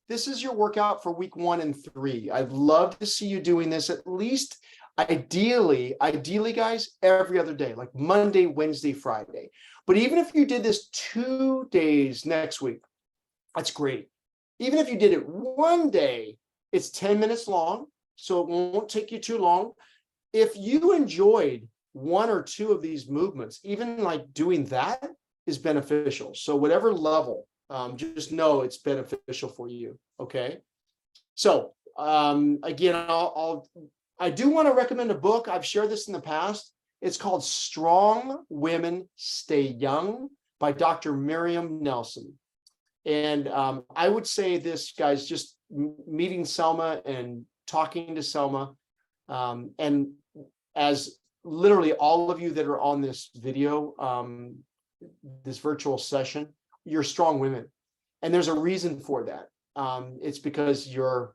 This is your workout for week 1 and 3. I'd love to see you doing this at least ideally, guys, every other day, like Monday, Wednesday, Friday. But even if you did this 2 days next week, that's great. Even if you did it 1 day, it's 10 minutes long, so it won't take you too long. If you enjoyed 1 or 2 of these movements, even like doing that is beneficial. So whatever level, just know it's beneficial for you. Okay. So again, I do want to recommend a book. I've shared this in the past. It's called Strong Women Stay Young by Dr. Miriam Nelson. And I would say this, guys, just meeting Selma and talking to Selma, and as literally all of you that are on this video, this virtual session, you're strong women. And there's a reason for that. It's because you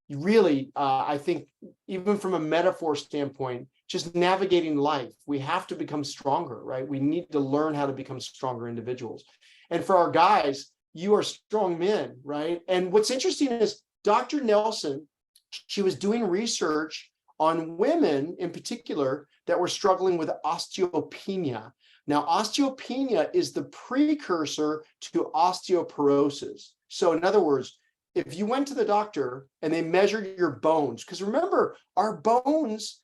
really, I think, even from a metaphor standpoint, just navigating life, we have to become stronger, right? We need to learn how to become stronger individuals. And for our guys, you are strong men, right? And what's interesting is Dr. Nelson, she was doing research on women in particular that were struggling with osteopenia. Now, osteopenia is the precursor to osteoporosis. So in other words, if you went to the doctor and they measured your bones, because remember, our bones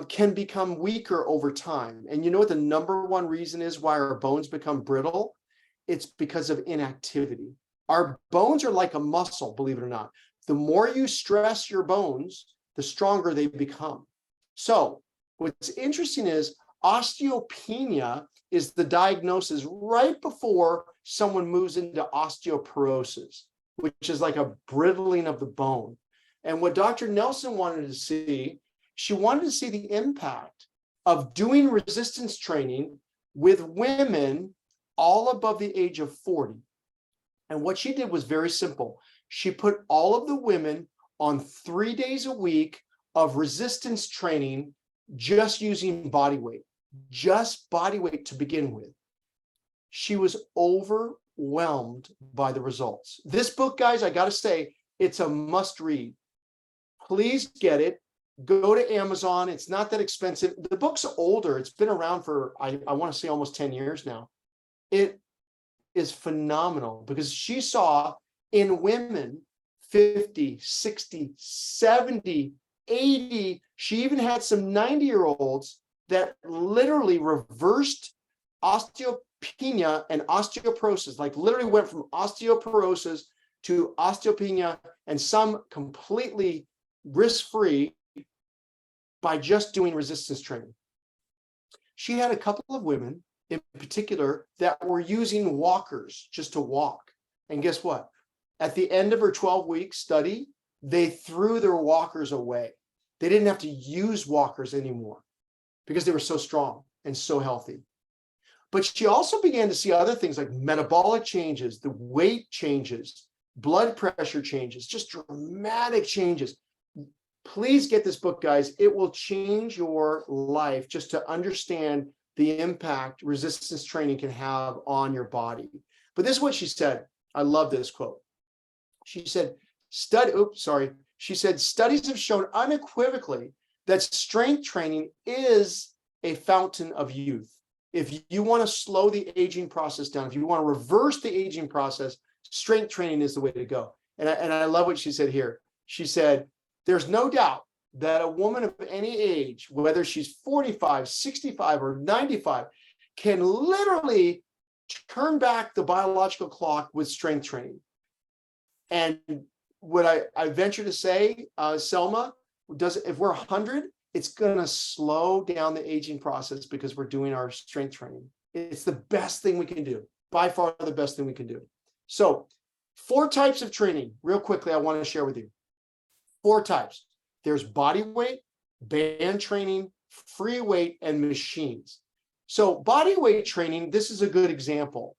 can become weaker over time. And you know what the number one reason is why our bones become brittle? It's because of inactivity. Our bones are like a muscle, believe it or not. The more you stress your bones, the stronger they become. So what's interesting is osteopenia is the diagnosis right before someone moves into osteoporosis, which is like a brittling of the bone. And what Dr. Nelson wanted to see, she wanted to see the impact of doing resistance training with women all above the age of 40. And what she did was very simple. She put all of the women on 3 days a week of resistance training, just using body weight to begin with. She was overwhelmed by the results. This book, guys, I got to say, it's a must read. Please get it. Go to Amazon. It's not that expensive. The book's older. It's been around for, I want to say, almost 10 years now. It is phenomenal because she saw in women 50, 60, 70, 80. She even had some 90-year-olds that literally reversed osteopenia and osteoporosis, like literally went from osteoporosis to osteopenia, and some completely risk-free by just doing resistance training. She had a couple of women in particular that were using walkers just to walk. And guess what? At the end of her 12-week study, they threw their walkers away. They didn't have to use walkers anymore because they were so strong and so healthy. But she also began to see other things like metabolic changes, the weight changes, blood pressure changes, just dramatic changes. Please get this book, guys. It will change your life just to understand the impact resistance training can have on your body. But this is what she said. I love this quote. She said, She said, studies have shown unequivocally that strength training is a fountain of youth. If you want to slow the aging process down, if you want to reverse the aging process, strength training is the way to go. And I love what she said here. She said, there's no doubt that a woman of any age, whether she's 45, 65, or 95, can literally turn back the biological clock with strength training. And what I venture to say, Selma, if we're 100, it's going to slow down the aging process because we're doing our strength training. It's the best thing we can do, by far the best thing we can do. So 4 types of training, real quickly, I want to share with you. 4 types. There's body weight, band training, free weight, and machines. So body weight training, this is a good example.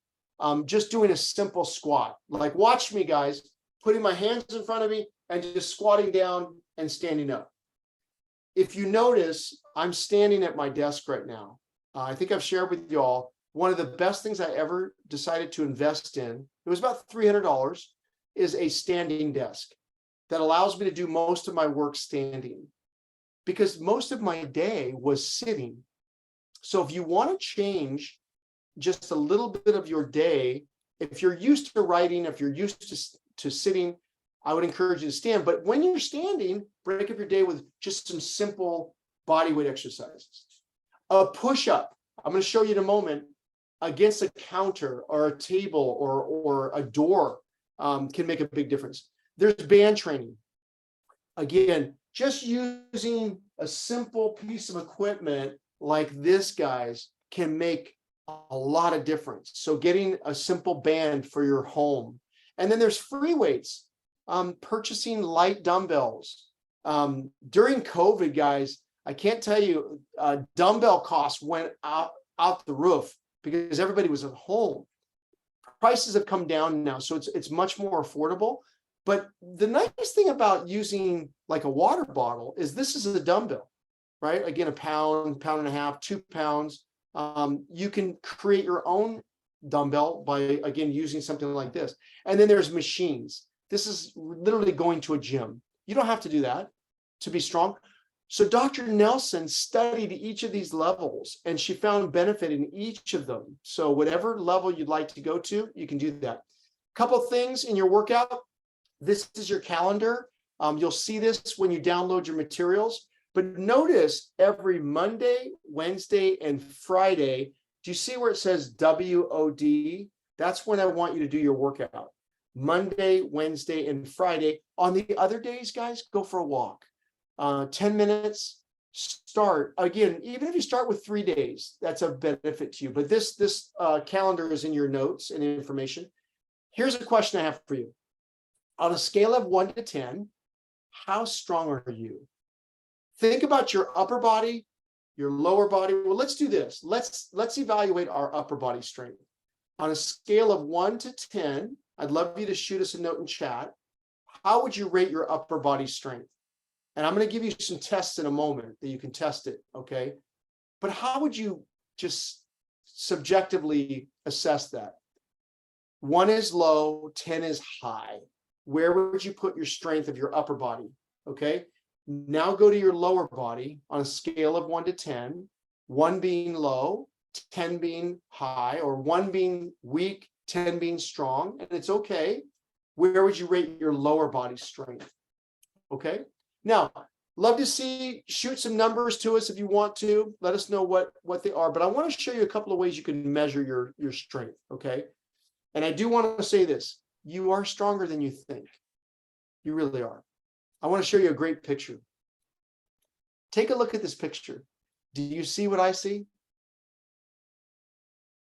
Just doing a simple squat. Like, watch me, guys, putting my hands in front of me and just squatting down and standing up. If you notice, I'm standing at my desk right now. I think I've shared with you all, one of the best things I ever decided to invest in, it was about $300, is a standing desk that allows me to do most of my work standing, because most of my day was sitting. So if you want to change just a little bit of your day, if you're used to writing, if you're used to sitting, I would encourage you to stand. But when you're standing, break up your day with just some simple body weight exercises. A push-up, I'm going to show you in a moment, against a counter or a table or a door can make a big difference. There's band training. Again, just using a simple piece of equipment like this, guys, can make a lot of difference. So getting a simple band for your home. And then there's free weights, purchasing light dumbbells. During COVID, guys, I can't tell you, dumbbell costs went out the roof because everybody was at home. Prices have come down now, so it's much more affordable. But the nice thing about using like a water bottle is this is a dumbbell, right? Again, a pound, pound and a half, 2 pounds. You can create your own dumbbell by, again, using something like this. And then there's machines. This is literally going to a gym. You don't have to do that to be strong. So Dr. Nelson studied each of these levels and she found benefit in each of them. So whatever level you'd like to go to, you can do that. Couple things in your workout. This is your calendar. You'll see this when you download your materials. But notice every Monday, Wednesday, and Friday, do you see where it says WOD? That's when I want you to do your workout. Monday, Wednesday, and Friday. On the other days, guys, go for a walk. 10 minutes, start. Again, even if you start with 3 days, that's a benefit to you. But this calendar is in your notes and information. Here's a question I have for you. On a scale of 1 to 10, how strong are you? Think about your upper body, your lower body. Well, let's do this. Let's evaluate our upper body strength. On a scale of 1 to 10, I'd love you to shoot us a note in chat. How would you rate your upper body strength? And I'm going to give you some tests in a moment that you can test it, okay? But how would you just subjectively assess that? 1 is low, 10 is high. Where would you put your strength of your upper body? Okay. Now go to your lower body on a scale of 1 to 10, 1 being low, 10 being high, or 1 being weak, 10 being strong. And it's okay. Where would you rate your lower body strength? Okay. Now, love to see, shoot some numbers to us if you want to. Let us know what they are. But I want to show you a couple of ways you can measure your strength. Okay. And I do want to say this. You are stronger than you think. You really are. I want to show you a great picture. Take a look at this picture. Do you see what I see?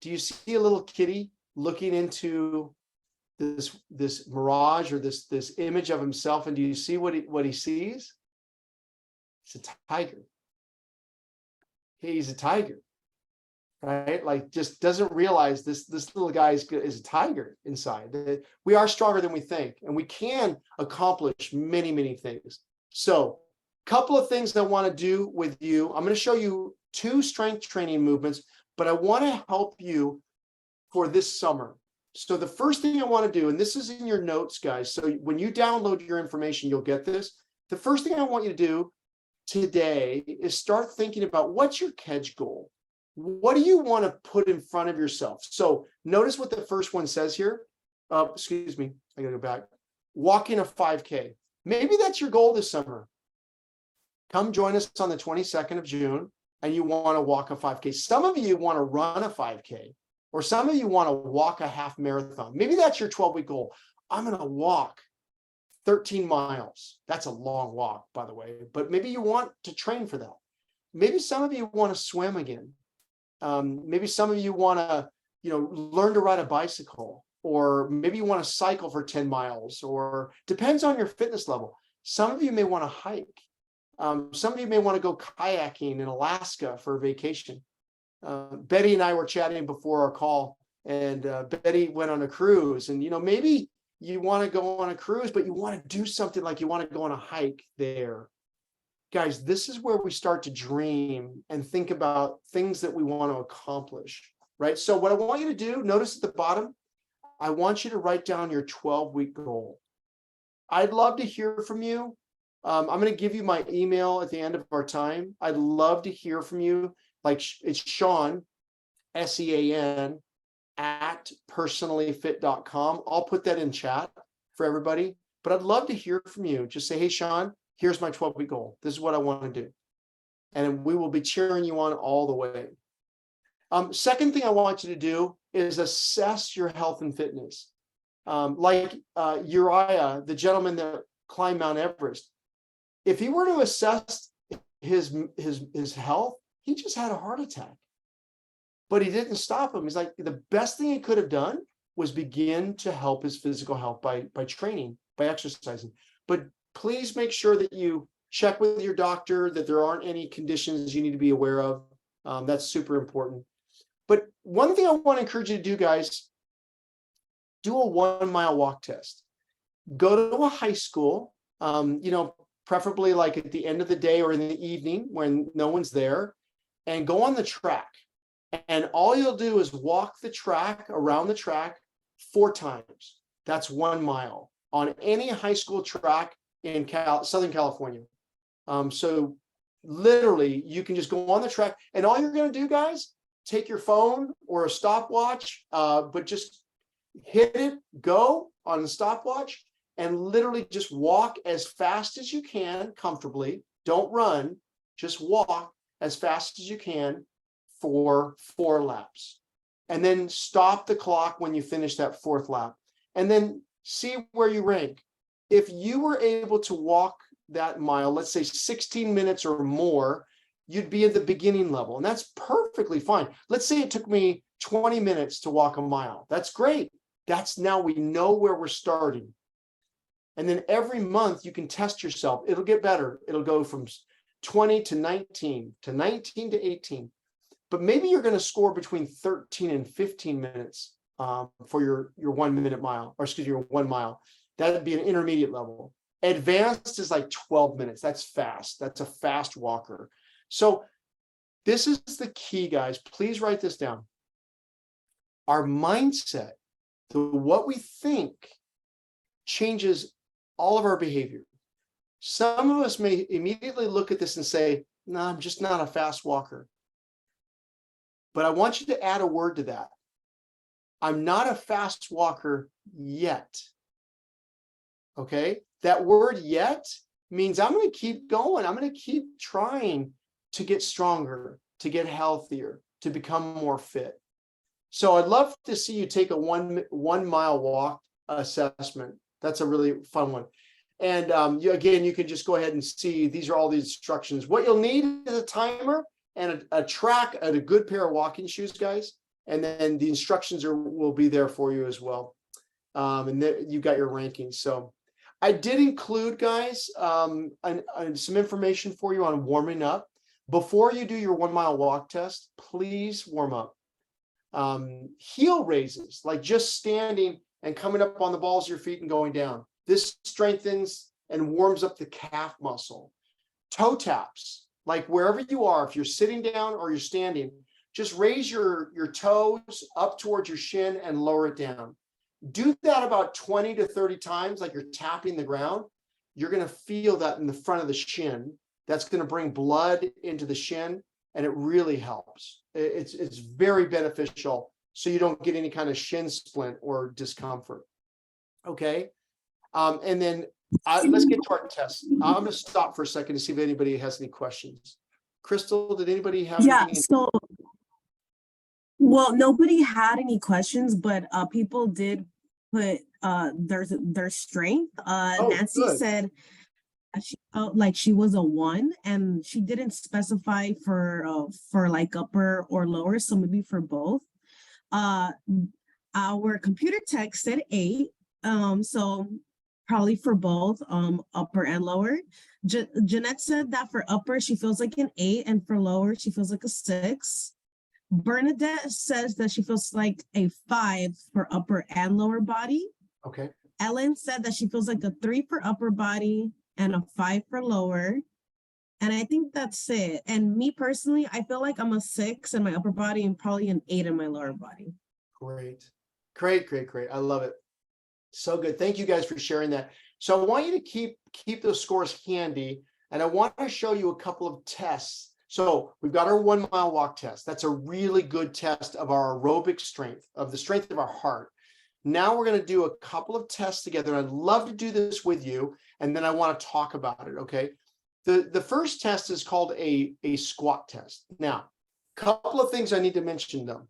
Do you see a little kitty looking into this mirage or this image of himself? And do you see what he sees? It's a tiger. He's a tiger. Right? Like, just doesn't realize this little guy is a tiger inside. We are stronger than we think, and we can accomplish many, many things. So Couple of things I want to do with you. I'm going to show you 2 strength training movements, but I want to help you for this summer. So the first thing I want to do, and this is in your notes, guys. So when you download your information, you'll get this. The first thing I want you to do today is start thinking about what's your Kedge goal. What do you want to put in front of yourself? So notice what the first one says here. Excuse me, I gotta go back. Walking a 5K. Maybe that's your goal this summer. Come join us on the 22nd of June and you want to walk a 5K. Some of you want to run a 5K, or some of you want to walk a half marathon. Maybe that's your 12-week goal. I'm going to walk 13 miles. That's a long walk, by the way, but maybe you want to train for that. Maybe some of you want to swim again. Maybe some of you want to, learn to ride a bicycle, or maybe you want to cycle for 10 miles, or depends on your fitness level. Some of you may want to hike. Some of you may want to go kayaking in Alaska for a vacation. Betty and I were chatting before our call, and Betty went on a cruise, and maybe you want to go on a cruise, but you want to do something like you want to go on a hike there. Guys, this is where we start to dream and think about things that we want to accomplish, right? So what I want you to do, notice at the bottom, I want you to write down your 12-week goal. I'd love to hear from you. I'm going to give you my email at the end of our time. I'd love to hear from you. Like, it's Sean, SEAN, at personallyfit.com. I'll put that in chat for everybody, but I'd love to hear from you. Just say, hey, Sean, here's my 12-week goal. This is what I want to do. And we will be cheering you on all the way. Second thing I want you to do is assess your health and fitness. Like Uriah, the gentleman that climbed Mount Everest, if he were to assess his health, he just had a heart attack. But he didn't stop him. He's like, the best thing he could have done was begin to help his physical health by training, by exercising. But please make sure that you check with your doctor, that there aren't any conditions you need to be aware of. That's super important. But one thing I want to encourage you to do, guys, do a 1-mile walk test. Go to a high school, preferably like at the end of the day or in the evening when no one's there, and go on the track. And all you'll do is walk the track, around the track, 4 times. That's 1 mile on any high school track in Southern California. So literally you can just go on the track, and all you're going to do, guys, take your phone or a stopwatch, but just hit it, go on the stopwatch, and literally just walk as fast as you can comfortably. Don't run, just walk as fast as you can for 4 laps. And then stop the clock when you finish that 4th lap. And then see where you rank. If you were able to walk that mile, let's say 16 minutes or more, you'd be at the beginning level. And that's perfectly fine. Let's say it took me 20 minutes to walk a mile. That's great. That's now we know where we're starting. And then every month you can test yourself. It'll get better. It'll go from 20 to 19 to 19 to 18. But maybe you're going to score between 13 and 15 minutes for your 1 minute mile, or excuse me, your 1 mile. That would be an intermediate level. Advanced is like 12 minutes. That's fast. That's a fast walker. So this is the key, guys. Please write this down. Our mindset, what we think, changes all of our behavior. Some of us may immediately look at this and say, no, I'm just not a fast walker. But I want you to add a word to that. I'm not a fast walker yet. Okay? That word yet means I'm going to keep going. I'm going to keep trying to get stronger, to get healthier, to become more fit. So I'd love to see you take a one mile walk assessment. That's a really fun one. And you can just go ahead and see, these are all the instructions. What you'll need is a timer and a track and a good pair of walking shoes, guys. And then the instructions will be there for you as well. And then you've got your rankings. So I did include, guys, some information for you on warming up. Before you do your 1 mile walk test, please warm up. Heel raises, like just standing and coming up on the balls of your feet and going down. This strengthens and warms up the calf muscle. toe taps, like wherever you are, if you're sitting down or you're standing, just raise your toes up towards your shin and lower it down. Do that about 20 to 30 times, like you're tapping the ground. You're going to feel that in the front of the shin. That's going to bring blood into the shin, and it really helps. It's very beneficial, so you don't get any kind of shin splint or discomfort. Okay. And then let's get to our test. I'm going to stop for a second to see if anybody has any questions. Crystal, did anybody have Yeah, anything? so, well, nobody had any questions, but people did put their strength. Oh, Nancy good. said she felt like she was a 1, and she didn't specify for like upper or lower, so maybe for both. Our computer tech said 8, so probably for both upper and lower. Jeanette said that for upper she feels like an 8, and for lower she feels like a 6. Bernadette says that she feels like a 5 for upper and lower body. Okay. Ellen said that she feels like a 3 for upper body and a 5 for lower. And I think that's it. And me personally, I feel like I'm a 6 in my upper body and probably an 8 in my lower body. Great. Great. I love it. So good. Thank you guys for sharing that. So I want you to keep those scores handy, and I want to show you a couple of tests. So we've got our 1 mile walk test. That's a really good test of our aerobic strength, of the strength of our heart. Now we're going to do a couple of tests together. I'd love to do this with you, and then I want to talk about it. Okay. The first test is called a squat test. Now, a couple of things I need to mention though.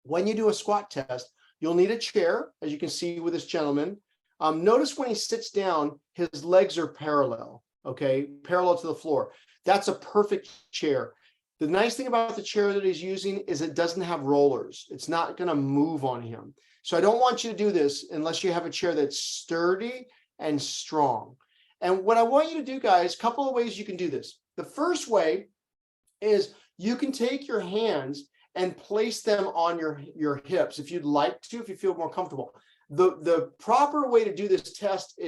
When you do a squat test, you'll need a chair, as you can see with this gentleman. Notice when he sits down, his legs are parallel, okay, parallel to the floor. That's a perfect chair. The nice thing about the chair that he's using is it doesn't have rollers. It's not going to move on him. So I don't want you to do this unless you have a chair that's sturdy and strong. And what I want you to do, guys, a couple of ways you can do this. The first way is you can take your hands and place them on your hips if you'd like to, if you feel more comfortable. The proper way to do this test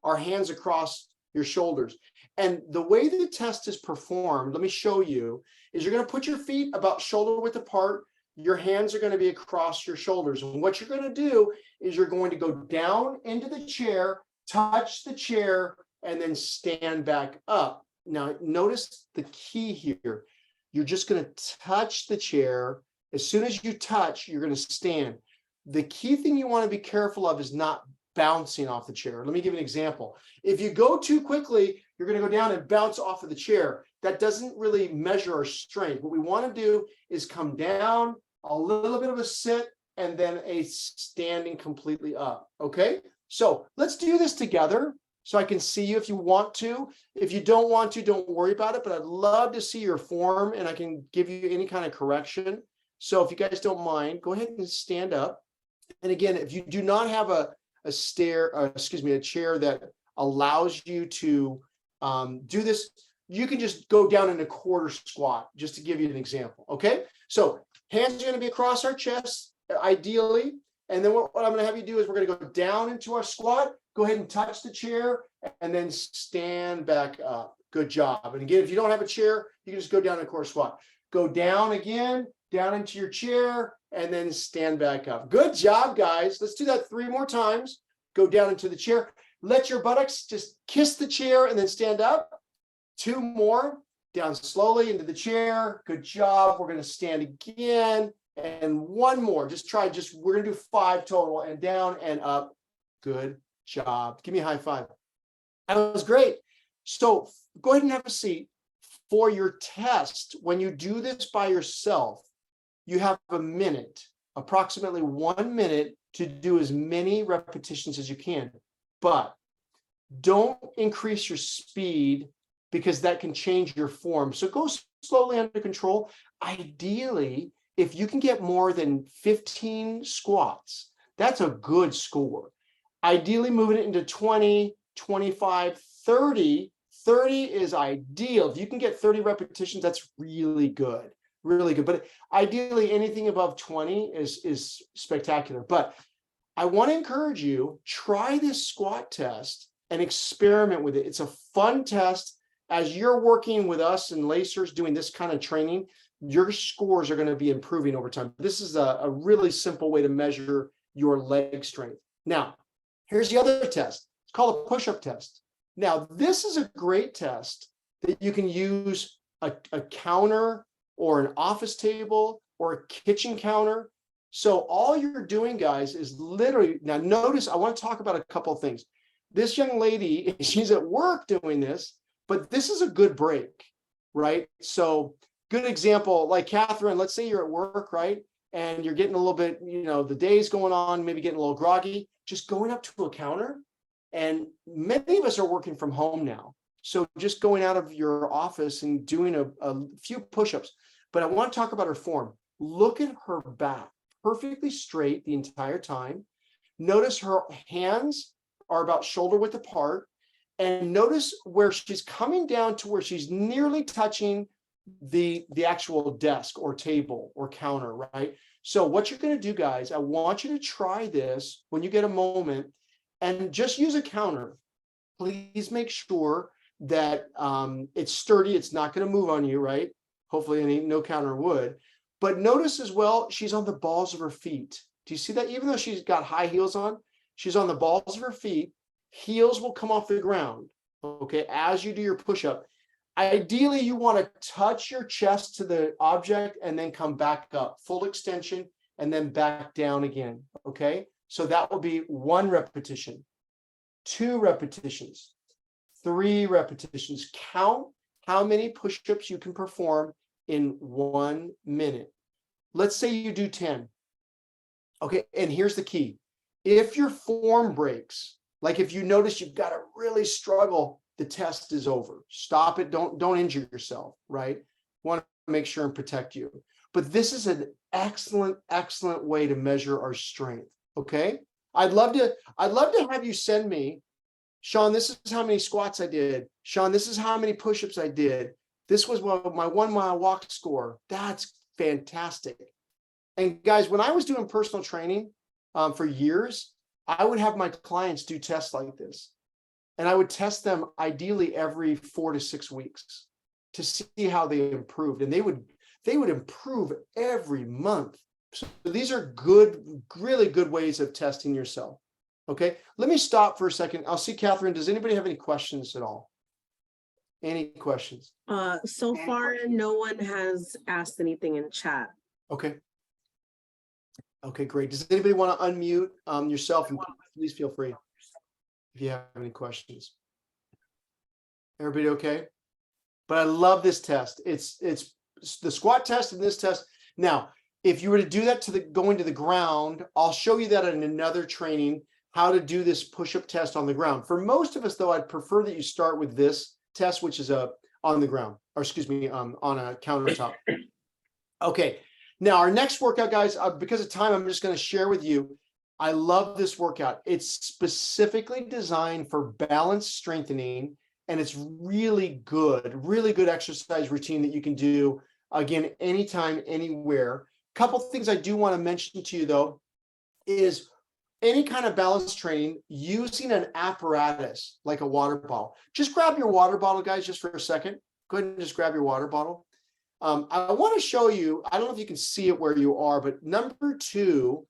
are hands across your shoulders. And the way the test is performed, let me show you, is you're going to put your feet about shoulder width apart. Your hands are going to be across your shoulders. And what you're going to do is you're going to go down into the chair, touch the chair, and then stand back up. Now, notice the key here. You're just going to touch the chair. As soon as you touch, you're going to stand. The key thing you want to be careful of is not bouncing off the chair. Let me give you an example. If you go too quickly, you're going to go down and bounce off of the chair. That doesn't really measure our strength. What we want to do is come down, a little bit of a sit, and then a standing completely up. Okay? So let's do this together so I can see you if you want to. If you don't want to, don't worry about it, but I'd love to see your form and I can give you any kind of correction. So if you guys don't mind, go ahead and stand up. And again, if you do not have a chair that allows you to do this, you can just go down in a quarter squat, just to give you an example. Okay. So hands are going to be across our chest, ideally. And then what I'm going to have you do is we're going to go down into our squat. Go ahead and touch the chair and then stand back up. Good job. And again, if you don't have a chair, you can just go down in a quarter squat. Go down again, down into your chair, and then stand back up. Good job, guys. Let's do that 3 more times. Go down into the chair. Let your buttocks just kiss the chair and then stand up. 2 more. Down slowly into the chair. Good job. We're going to stand again. And 1 more. We're going to do 5 total, and down and up. Good job. Give me a high five. That was great. So go ahead and have a seat. For your test, when you do this by yourself, you have a minute, approximately 1 minute, to do as many repetitions as you can. But don't increase your speed because that can change your form. So go slowly under control. Ideally, if you can get more than 15 squats, that's a good score. Ideally, moving it into 20, 25, 30. 30 is ideal. If you can get 30 repetitions, that's really good. Really good. But ideally, anything above 20 is spectacular. But I want to encourage you, try this squat test and experiment with it. It's a fun test. as you're working with us and lacers doing this kind of training, your scores are going to be improving over time. This is a really simple way to measure your leg strength. Now, here's the other test. It's called a push-up test. Now, this is a great test that you can use a counter or an office table or a kitchen counter. So all you're doing, guys, is literally, now notice, I want to talk about a couple of things. This young lady, she's at work doing this, but this is a good break, right? So good example, like Catherine, let's say you're at work, right? And you're getting a little bit, the day's going on, maybe getting a little groggy, just going up to a counter. And many of us are working from home now. So just going out of your office and doing a few push-ups. But I want to talk about her form. Look at her back, perfectly straight the entire time. Notice her hands are about shoulder width apart. And notice where she's coming down to where she's nearly touching the actual desk or table or counter, right? So what you're going to do, guys, I want you to try this when you get a moment and just use a counter. Please make sure that it's sturdy. It's not going to move on you, right? Hopefully no counter would. But notice as well, she's on the balls of her feet. Do you see that? Even though she's got high heels on, she's on the balls of her feet. Heels will come off the ground, okay, as you do your push-up. Ideally, you want to touch your chest to the object and then come back up, full extension, and then back down again, okay? So that will be 1 repetition, 2 repetitions, 3 repetitions. Count how many push-ups you can perform in 1 minute. Let's say you do 10. Okay, and here's the key. If your form breaks, like if you notice you've got to really struggle, the test is over. Stop it. Don't injure yourself, right? Want to make sure and protect you. But this is an excellent way to measure our strength. Okay. I'd love to have you send me, Sean, this is how many squats I did. Sean, this is how many push-ups I did. This was my 1 mile walk score. That's fantastic. And guys, when I was doing personal training for years, I would have my clients do tests like this. And I would test them ideally every 4 to 6 weeks to see how they improved. And they would improve every month. So these are really good ways of testing yourself. Okay, let me stop for a second. I'll see Catherine. Does anybody have any questions at all? Any questions? So far, no one has asked anything in chat. Okay. Okay, great. Does anybody want to unmute yourself? And please feel free if you have any questions. Everybody okay? But I love this test. It's the squat test and this test. Now, if you were to do that going to the ground, I'll show you that in another training, how to do this push-up test on the ground. For most of us, though, I'd prefer that you start with this test, which is on the ground, or excuse me, on a countertop. Okay. Now, our next workout, guys, because of time, I'm just going to share with you. I love this workout. It's specifically designed for balance strengthening, and it's really good exercise routine that you can do, again, anytime, anywhere. Couple things I do want to mention to you, though, is any kind of balance training using an apparatus like a water bottle. Just grab your water bottle, guys, just for a second. Go ahead and just grab your water bottle. I want to show you, I don't know if you can see it where you are, but number 2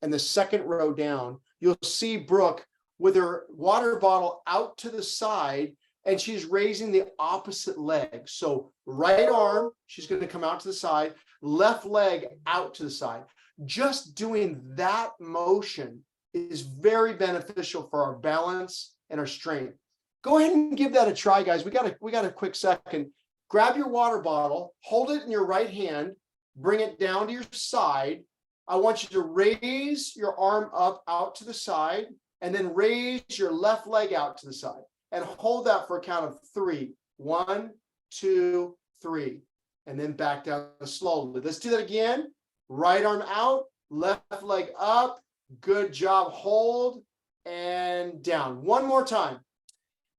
and the second row down, you'll see Brooke with her water bottle out to the side, and she's raising the opposite leg. So right arm, she's going to come out to the side, left leg out to the side. Just doing that motion is very beneficial for our balance and our strength. Go ahead and give that a try, guys. We got a quick second. Grab your water bottle, hold it in your right hand, bring it down to your side. I want you to raise your arm up out to the side, and then raise your left leg out to the side, and hold that for a count of 3. 1, 2, 3, and then back down slowly. Let's do that again. Right arm out, left leg up. Good job. Hold and down. One more time.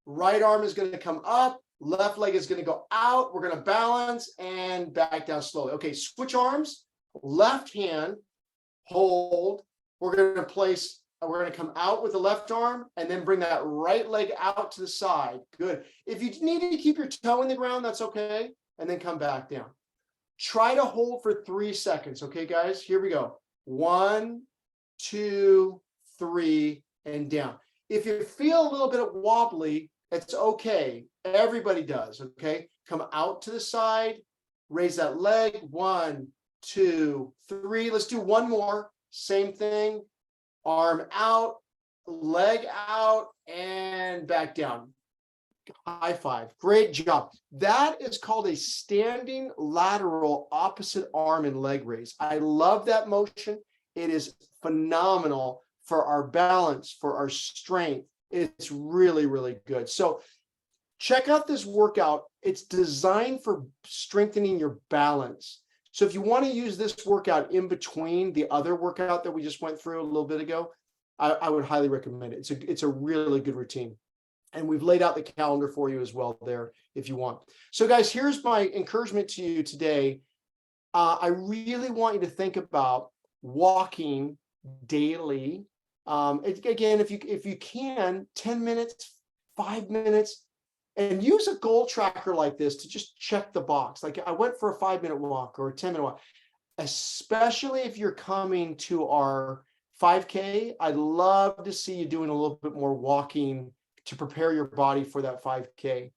Right arm is going to come up. Left leg is going to go out. We're going to balance and back down slowly. Okay, switch arms. Left hand, hold. We're going to place we're going to come out with the left arm and then bring that right leg out to the side. Good. If you need to keep your toe in the ground, that's okay. And then come back down. Try to hold for 3 seconds. Okay, guys, here we go. 1, 2, 3, and down. If you feel a little bit wobbly, it's okay. Everybody does. Okay, come out to the side, raise that leg. 1, 2, 3. Let's do one more. Same thing. Arm out, leg out, and back down. High five. Great job. That is called a standing lateral opposite arm and leg raise. I love that motion. It is phenomenal for our balance, for our strength. It's really, really good. So check out this workout. It's designed for strengthening your balance. So if you want to use this workout in between the other workout that we just went through a little bit ago, I would highly recommend it. It's a really good routine. And we've laid out the calendar for you as well there if you want. So guys, here's my encouragement to you today. I really want you to think about walking daily. Again, if you can, 10 minutes, 5 minutes, and use a goal tracker like this to just check the box. Like I went for a 5-minute walk or a 10-minute walk, especially if you're coming to our 5K. I'd love to see you doing a little bit more walking to prepare your body for that 5K.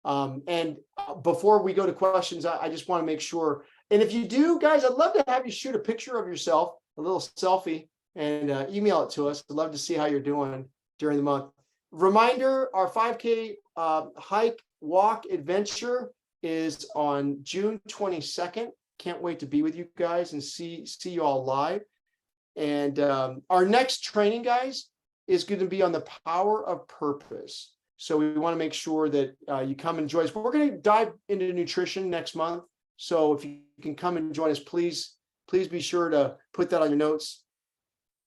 And before we go to questions, I just want to make sure. And if you do, guys, I'd love to have you shoot a picture of yourself, a little selfie, and email it to us. I'd love to see how you're doing during the month. Reminder, our 5K hike, walk adventure is on June 22nd. Can't wait to be with you guys and see you all live. And our next training, guys, is going to be on the power of purpose. So we want to make sure that you come and join us. But we're going to dive into nutrition next month. So if you can come and join us, please be sure to put that on your notes.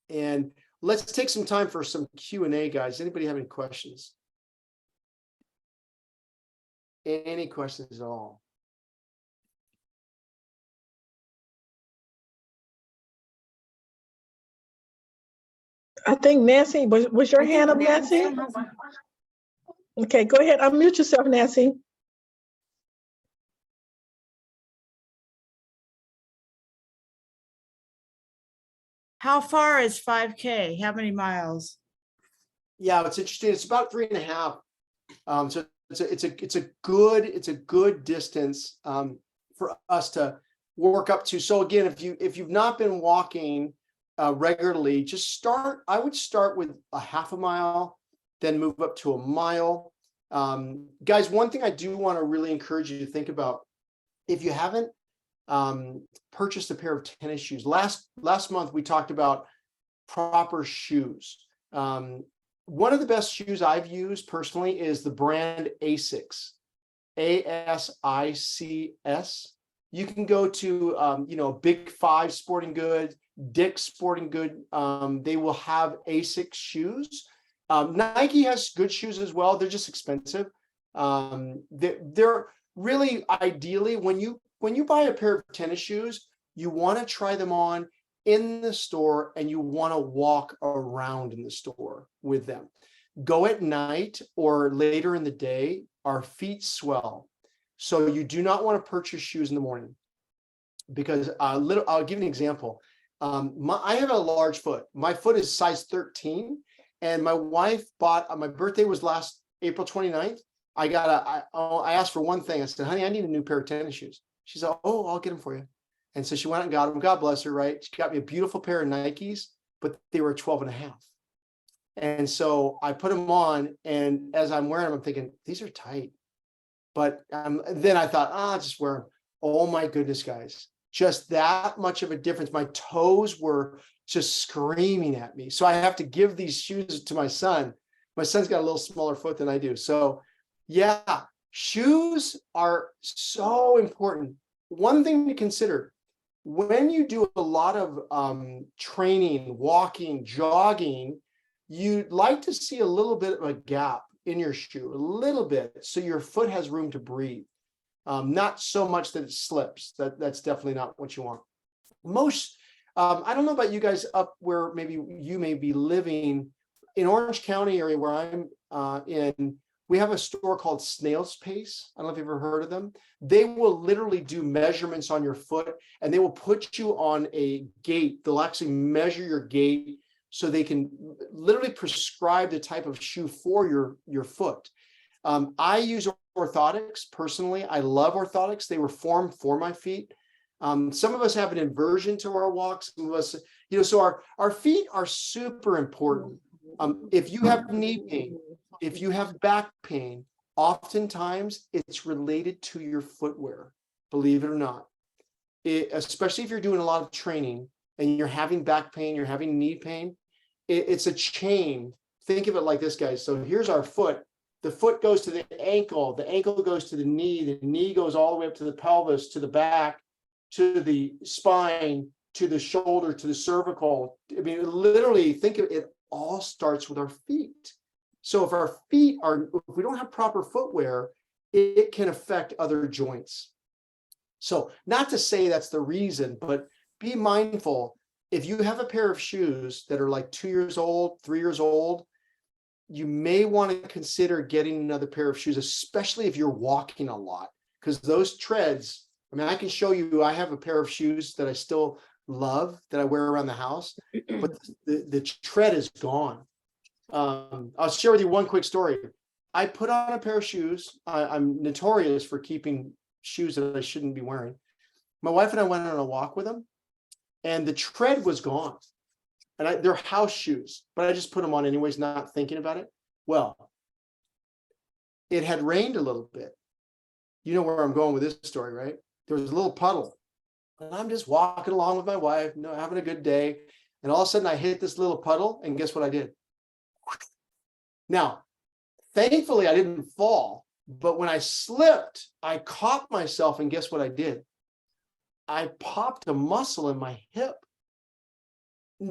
And let's take some time for some Q&A, guys. Anybody have any questions? Any questions at all? I think Nancy, was your hand up, Nancy? Okay, go ahead. Unmute yourself, Nancy. How far is 5K? How many miles? Yeah, it's interesting. It's about 3.5. So it's a good distance for us to work up to. So again, if you've not been walking regularly, I would start with a half a mile, then move up to a mile. Guys, one thing I do want to really encourage you to think about, if you haven't purchased a pair of tennis shoes, last month we talked about proper shoes. One of the best shoes I've used personally is the brand ASICS, ASICS. You can go to Big Five Sporting Goods, Dick's Sporting Good. They will have ASICS shoes. Nike has good shoes as well. They're just expensive. They're really, ideally, when you buy a pair of tennis shoes, you want to try them on in the store and you want to walk around in the store with them. Go at night or later in the day, our feet swell. So you do not want to purchase shoes in the morning, because I'll give you an example. I have a large foot. My foot is size 13, and my wife bought, my birthday was last April 29th. I asked for one thing. I said, honey, I need a new pair of tennis shoes. She said, oh, I'll get them for you. And so she went and got them. God bless her, right? She got me a beautiful pair of Nikes, but they were 12.5. And so I put them on, and as I'm wearing them, I'm thinking, these are tight. But then I thought, I'll just wear them. Oh my goodness, guys. Just that much of a difference. My toes were just screaming at me. So I have to give these shoes to my son. My son's got a little smaller foot than I do. So yeah, shoes are so important. One thing to consider, when you do a lot of training, walking, jogging, you'd like to see a little bit of a gap in your shoe, a little bit, so your foot has room to breathe. Not so much that it slips. That's definitely not what you want. I don't know about you guys up where maybe you may be living in Orange County area where I'm in. We have a store called Snail's Pace. I don't know if you've ever heard of them. They will literally do measurements on your foot, and they will put you on a gait. They'll actually measure your gait so they can literally prescribe the type of shoe for your foot. I use orthotics personally. I love orthotics. They were formed for my feet. Some of us have an inversion to our walks. Some of us, so our feet are super important. If you have knee pain, if you have back pain, oftentimes it's related to your footwear, believe it or not. Especially if you're doing a lot of training and you're having back pain, you're having knee pain, it's a chain. Think of it like this, guys. So here's our foot. The foot goes to the ankle goes to the knee goes all the way up to the pelvis, to the back, to the spine, to the shoulder, to the cervical. I mean, literally think of it, all starts with our feet. So if our feet if we don't have proper footwear, it can affect other joints. So not to say that's the reason, but be mindful. If you have a pair of shoes that are like 2 years old, 3 years old, you may want to consider getting another pair of shoes, especially if you're walking a lot, because those treads, I mean, I can show you, I have a pair of shoes that I still love that I wear around the house, but the tread is gone. I'll share with you one quick story. I put on a pair of shoes. I'm notorious for keeping shoes that I shouldn't be wearing. My wife and I went on a walk with them, and the tread was gone. And they're house shoes, but I just put them on anyways, not thinking about it. Well, it had rained a little bit. You know where I'm going with this story, right? There was a little puddle, and I'm just walking along with my wife, having a good day. And all of a sudden I hit this little puddle, and guess what I did? Now, thankfully I didn't fall, but when I slipped, I caught myself, and guess what I did? I popped a muscle in my hip.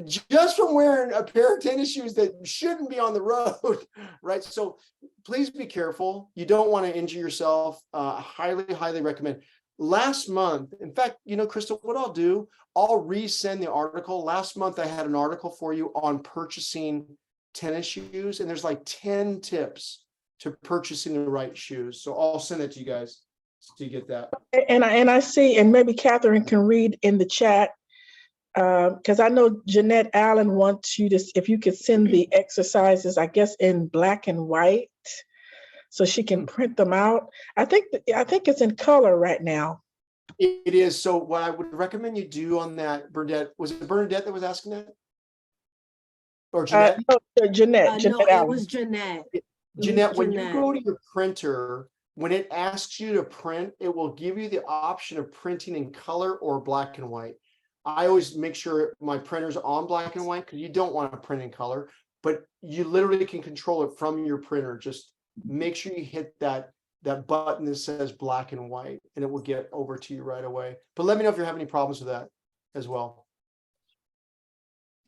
Just from wearing a pair of tennis shoes that shouldn't be on the road, right? So please be careful. You don't want to injure yourself. Highly, highly recommend. Last month, in fact, Crystal, what I'll do, I'll resend the article. Last month, I had an article for you on purchasing tennis shoes, and there's like 10 tips to purchasing the right shoes. So I'll send it to you guys so you get that. And I see, and maybe Catherine can read in the chat, because I know Jeanette Allen wants you to, if you could send the exercises, I guess in black and white, so she can print them out. I think it's in color right now. It is. So what I would recommend you do on that, Bernadette, was it Bernadette that was asking that? Or Jeanette? No, Jeanette No, Allen. it was Jeanette. Jeanette, when you go to your printer, when it asks you to print, it will give you the option of printing in color or black and white. I always make sure my printer's on black and white, because you don't want to print in color, but you literally can control it from your printer. Just make sure you hit that button that says black and white, and it will get over to you right away. But let me know if you're having any problems with that as well.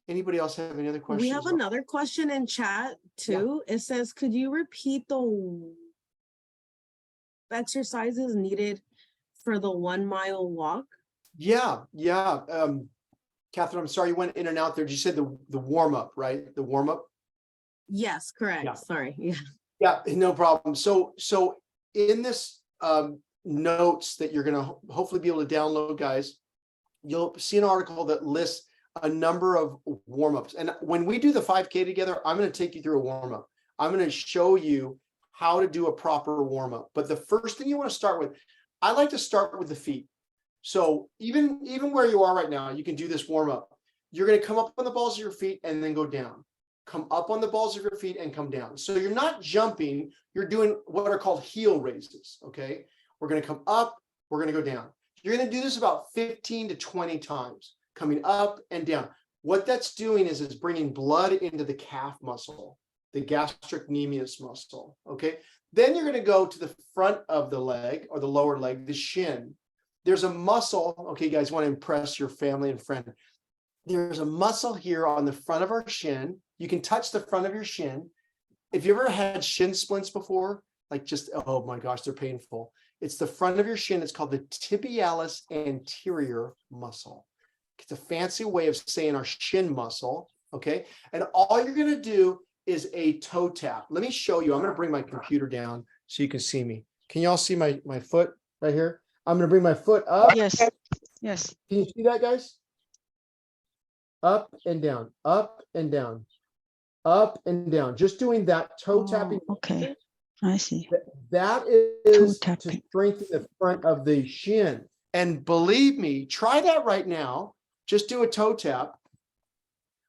Anybody else have any other questions? We have another question in chat too. It says, could you repeat the exercises needed for the 1 mile walk? Yeah. Catherine, I'm sorry you went in and out there. You said the warm up, right? The warm up. Yes, correct. Yeah. Sorry. Yeah. Yeah, no problem. So in this notes that you're going to hopefully be able to download, guys, you'll see an article that lists a number of warm-ups. And when we do the 5K together, I'm going to take you through a warm-up. I'm going to show you how to do a proper warm-up. But the first thing you want to start with, I like to start with the feet. So even where you are right now, you can do this warm-up. You're going to come up on the balls of your feet and then go down. Come up on the balls of your feet and come down. So you're not jumping, you're doing what are called heel raises, okay? We're going to come up, we're going to go down. You're going to do this about 15 to 20 times, coming up and down. What that's doing is it's bringing blood into the calf muscle, the gastrocnemius muscle, okay? Then you're going to go to the front of the leg or the lower leg, the shin. There's a muscle, okay, you guys want to impress your family and friend. There's a muscle here on the front of our shin. You can touch the front of your shin. If you ever had shin splints before, like just, oh my gosh, they're painful. It's the front of your shin. It's called the tibialis anterior muscle. It's a fancy way of saying our shin muscle, okay? And all you're gonna do is a toe tap. Let me show you. I'm gonna bring my computer down so you can see me. Can y'all see my foot right here? I'm gonna bring my foot up. Yes, yes. Can you see that, guys? Up and down, up and down, up and down. Just doing that toe tapping. Oh, okay, I see. That is to tapping. strengthen the front of the shin. And believe me, try that right now. Just do a toe tap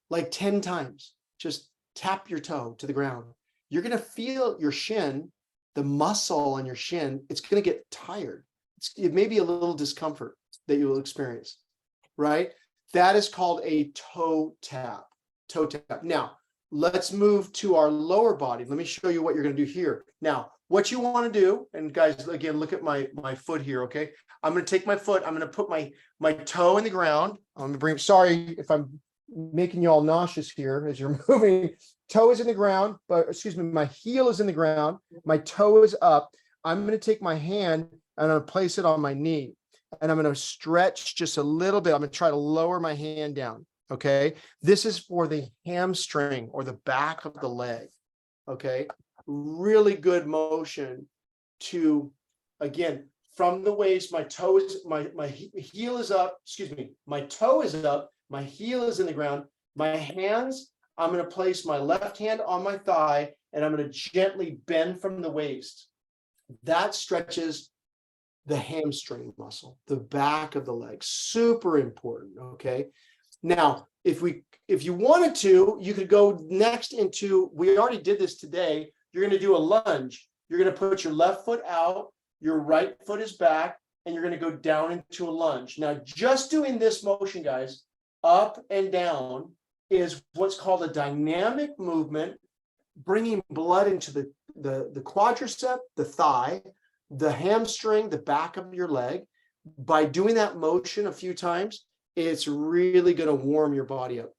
like 10 times. Just tap your toe to the ground. You're going to feel your shin, the muscle on your shin, it's going to get tired. It may be a little discomfort that you will experience, right? That is called a toe tap. Toe tap. Now, let's move to our lower body. Let me show you what you're going to do here. Now, what you want to do, and guys, again, look at my foot here, okay? I'm going to take my foot. I'm going to put my toe in the ground. I'm going to bring, sorry if I'm making you all nauseous here as you're moving. Toe is in the ground, but excuse me, my heel is in the ground. My toe is up. I'm going to take my hand and I'm going to place it on my knee. And I'm going to stretch just a little bit. I'm going to try to lower my hand down. Okay. This is for the hamstring or the back of the leg. Okay. Really good motion to, again, from the waist, my toe is, my heel is up. Excuse me. My toe is up. My heel is in the ground. My hands, I'm going to place my left hand on my thigh and I'm going to gently bend from the waist. That stretches the hamstring muscle, the back of the leg, super important. Okay. Now, if you wanted to, you could go next into, we already did this today. You're going to do a lunge. You're going to put your left foot out, your right foot is back, and you're going to go down into a lunge. Now, just doing this motion, guys, up and down is what's called a dynamic movement, bringing blood into the quadricep, the thigh, the hamstring, the back of your leg. By doing that motion a few times, it's really going to warm your body up.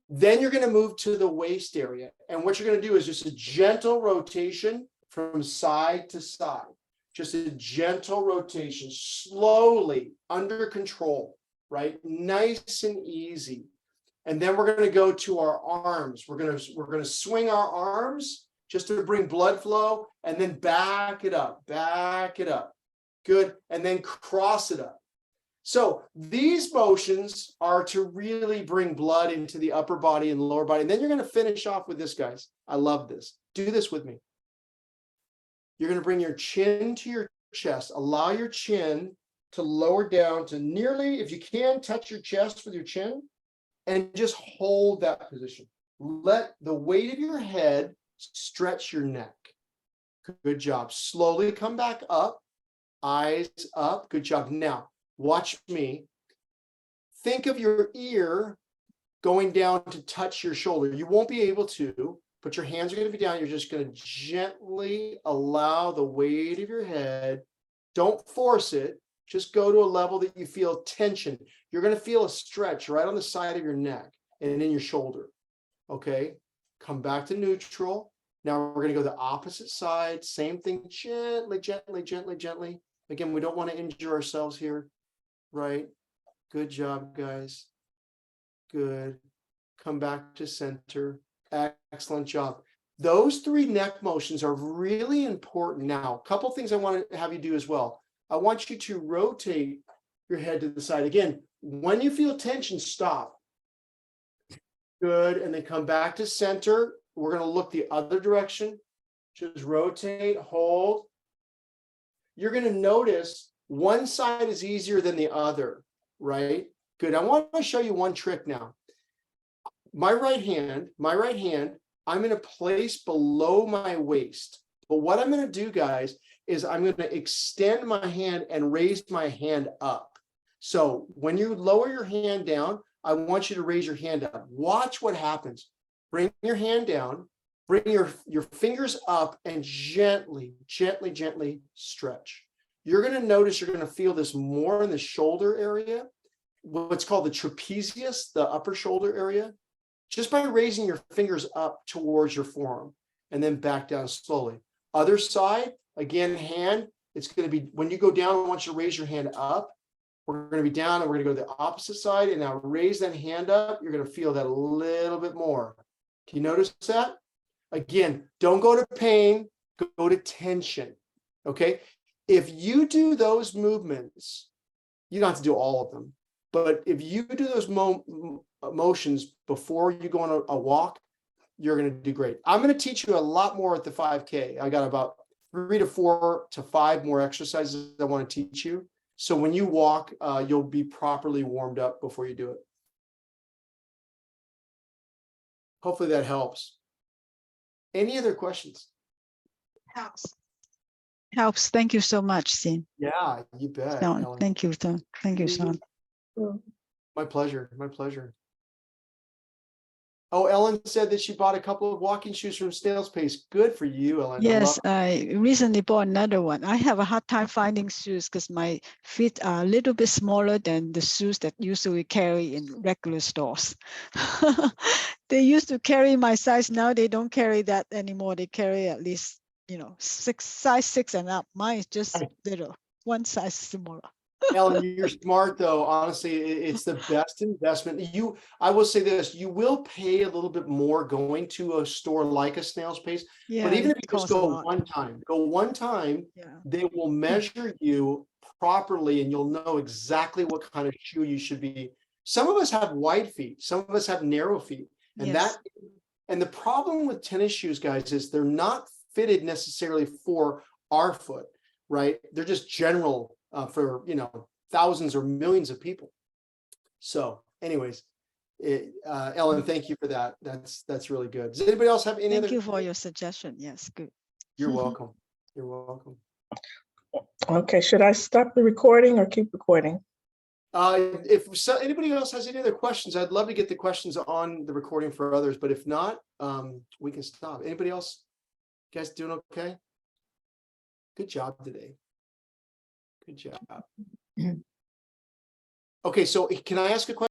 Then you're going to move to the waist area. And what you're going to do is just a gentle rotation from side to side. Just a gentle rotation, slowly, under control, right? Nice and easy. And then we're going to go to our arms. We're going to swing our arms just to bring blood flow, and then back it up. Good. And then cross it up. So these motions are to really bring blood into the upper body and lower body. And then you're going to finish off with this, guys. I love this. Do this with me. You're going to bring your chin to your chest. Allow your chin to lower down to nearly, if you can, touch your chest with your chin, and just hold that position. Let the weight of your head stretch your neck. Good job. Slowly come back up. Eyes up. Good job. Now, watch me. Think of your ear going down to touch your shoulder. You won't be able to, but your hands are going to be down. You're just going to gently allow the weight of your head. Don't force it. Just go to a level that you feel tension. You're going to feel a stretch right on the side of your neck and in your shoulder. Okay. Come back to neutral. Now we're going to go the opposite side. Same thing. Gently, gently, gently, gently. Again, we don't want to injure ourselves here. Right. Good job, guys. Good. Come back to center. Excellent job. Those three neck motions are really important. Now, a couple things I want to have you do as well. I want you to rotate your head to the side. Again, when you feel tension, stop. Good. And then come back to center. We're going to look the other direction. Just rotate, hold. You're going to notice one side is easier than the other, right? Good. I want to show you one trick now. My right hand, I'm going to place below my waist. But what I'm going to do, guys, is I'm going to extend my hand and raise my hand up. So when you lower your hand down, I want you to raise your hand up. Watch what happens. Bring your hand down, bring your fingers up, and gently, gently, gently stretch. You're going to notice you're going to feel this more in the shoulder area, what's called the trapezius, the upper shoulder area, just by raising your fingers up towards your forearm and then back down slowly. Other side, again, hand, it's going to be, when you go down, I want you to raise your hand up We're going to be down and we're going to go to the opposite side. And now raise that hand up. You're going to feel that a little bit more. Can you notice that? Again, don't go to pain, go to tension. Okay. If you do those movements, you don't have to do all of them. But if you do those motions before you go on a walk, you're going to do great. I'm going to teach you a lot more at the 5K. I got about 3 to 4 to 5 more exercises I want to teach you. So when you walk, you'll be properly warmed up before you do it. Hopefully that helps. Any other questions? Helps. Thank you so much, Sin. Yeah, you bet. Sean, Ellen. thank you, Tom. Thank you, Sean. My pleasure. My pleasure. Oh, Ellen said that she bought a couple of walking shoes from Snail's Pace. Good for you, Ellen. Yes, I recently bought another one. I have a hard time finding shoes because my feet are a little bit smaller than the shoes that usually carry in regular stores. They used to carry my size. Now they don't carry that anymore. They carry at least, size 6 and up. Mine is just little, one size smaller. Ellen, you're smart though. Honestly, it's the best investment. I will say this, you will pay a little bit more going to a store like a Snail's Pace, Yeah, but even if it you just costs a go lot. one time, Yeah. they will measure you properly and you'll know exactly what kind of shoe you should be. Some of us have wide feet, some of us have narrow feet. Yes. And the problem with tennis shoes, guys, is they're not fitted necessarily for our foot, right? They're just general for, thousands or millions of people. So anyways, Ellen, thank you for that. That's really good. Does anybody else have any Thank other? you for your suggestion. Yes, good. You're welcome. You're welcome. Okay, should I stop the recording or keep recording? If anybody else has any other questions, I'd love to get the questions on the recording for others, but if not, we can stop. Anybody else? You guys doing okay? Good job today. Good job. Okay, so can I ask a question?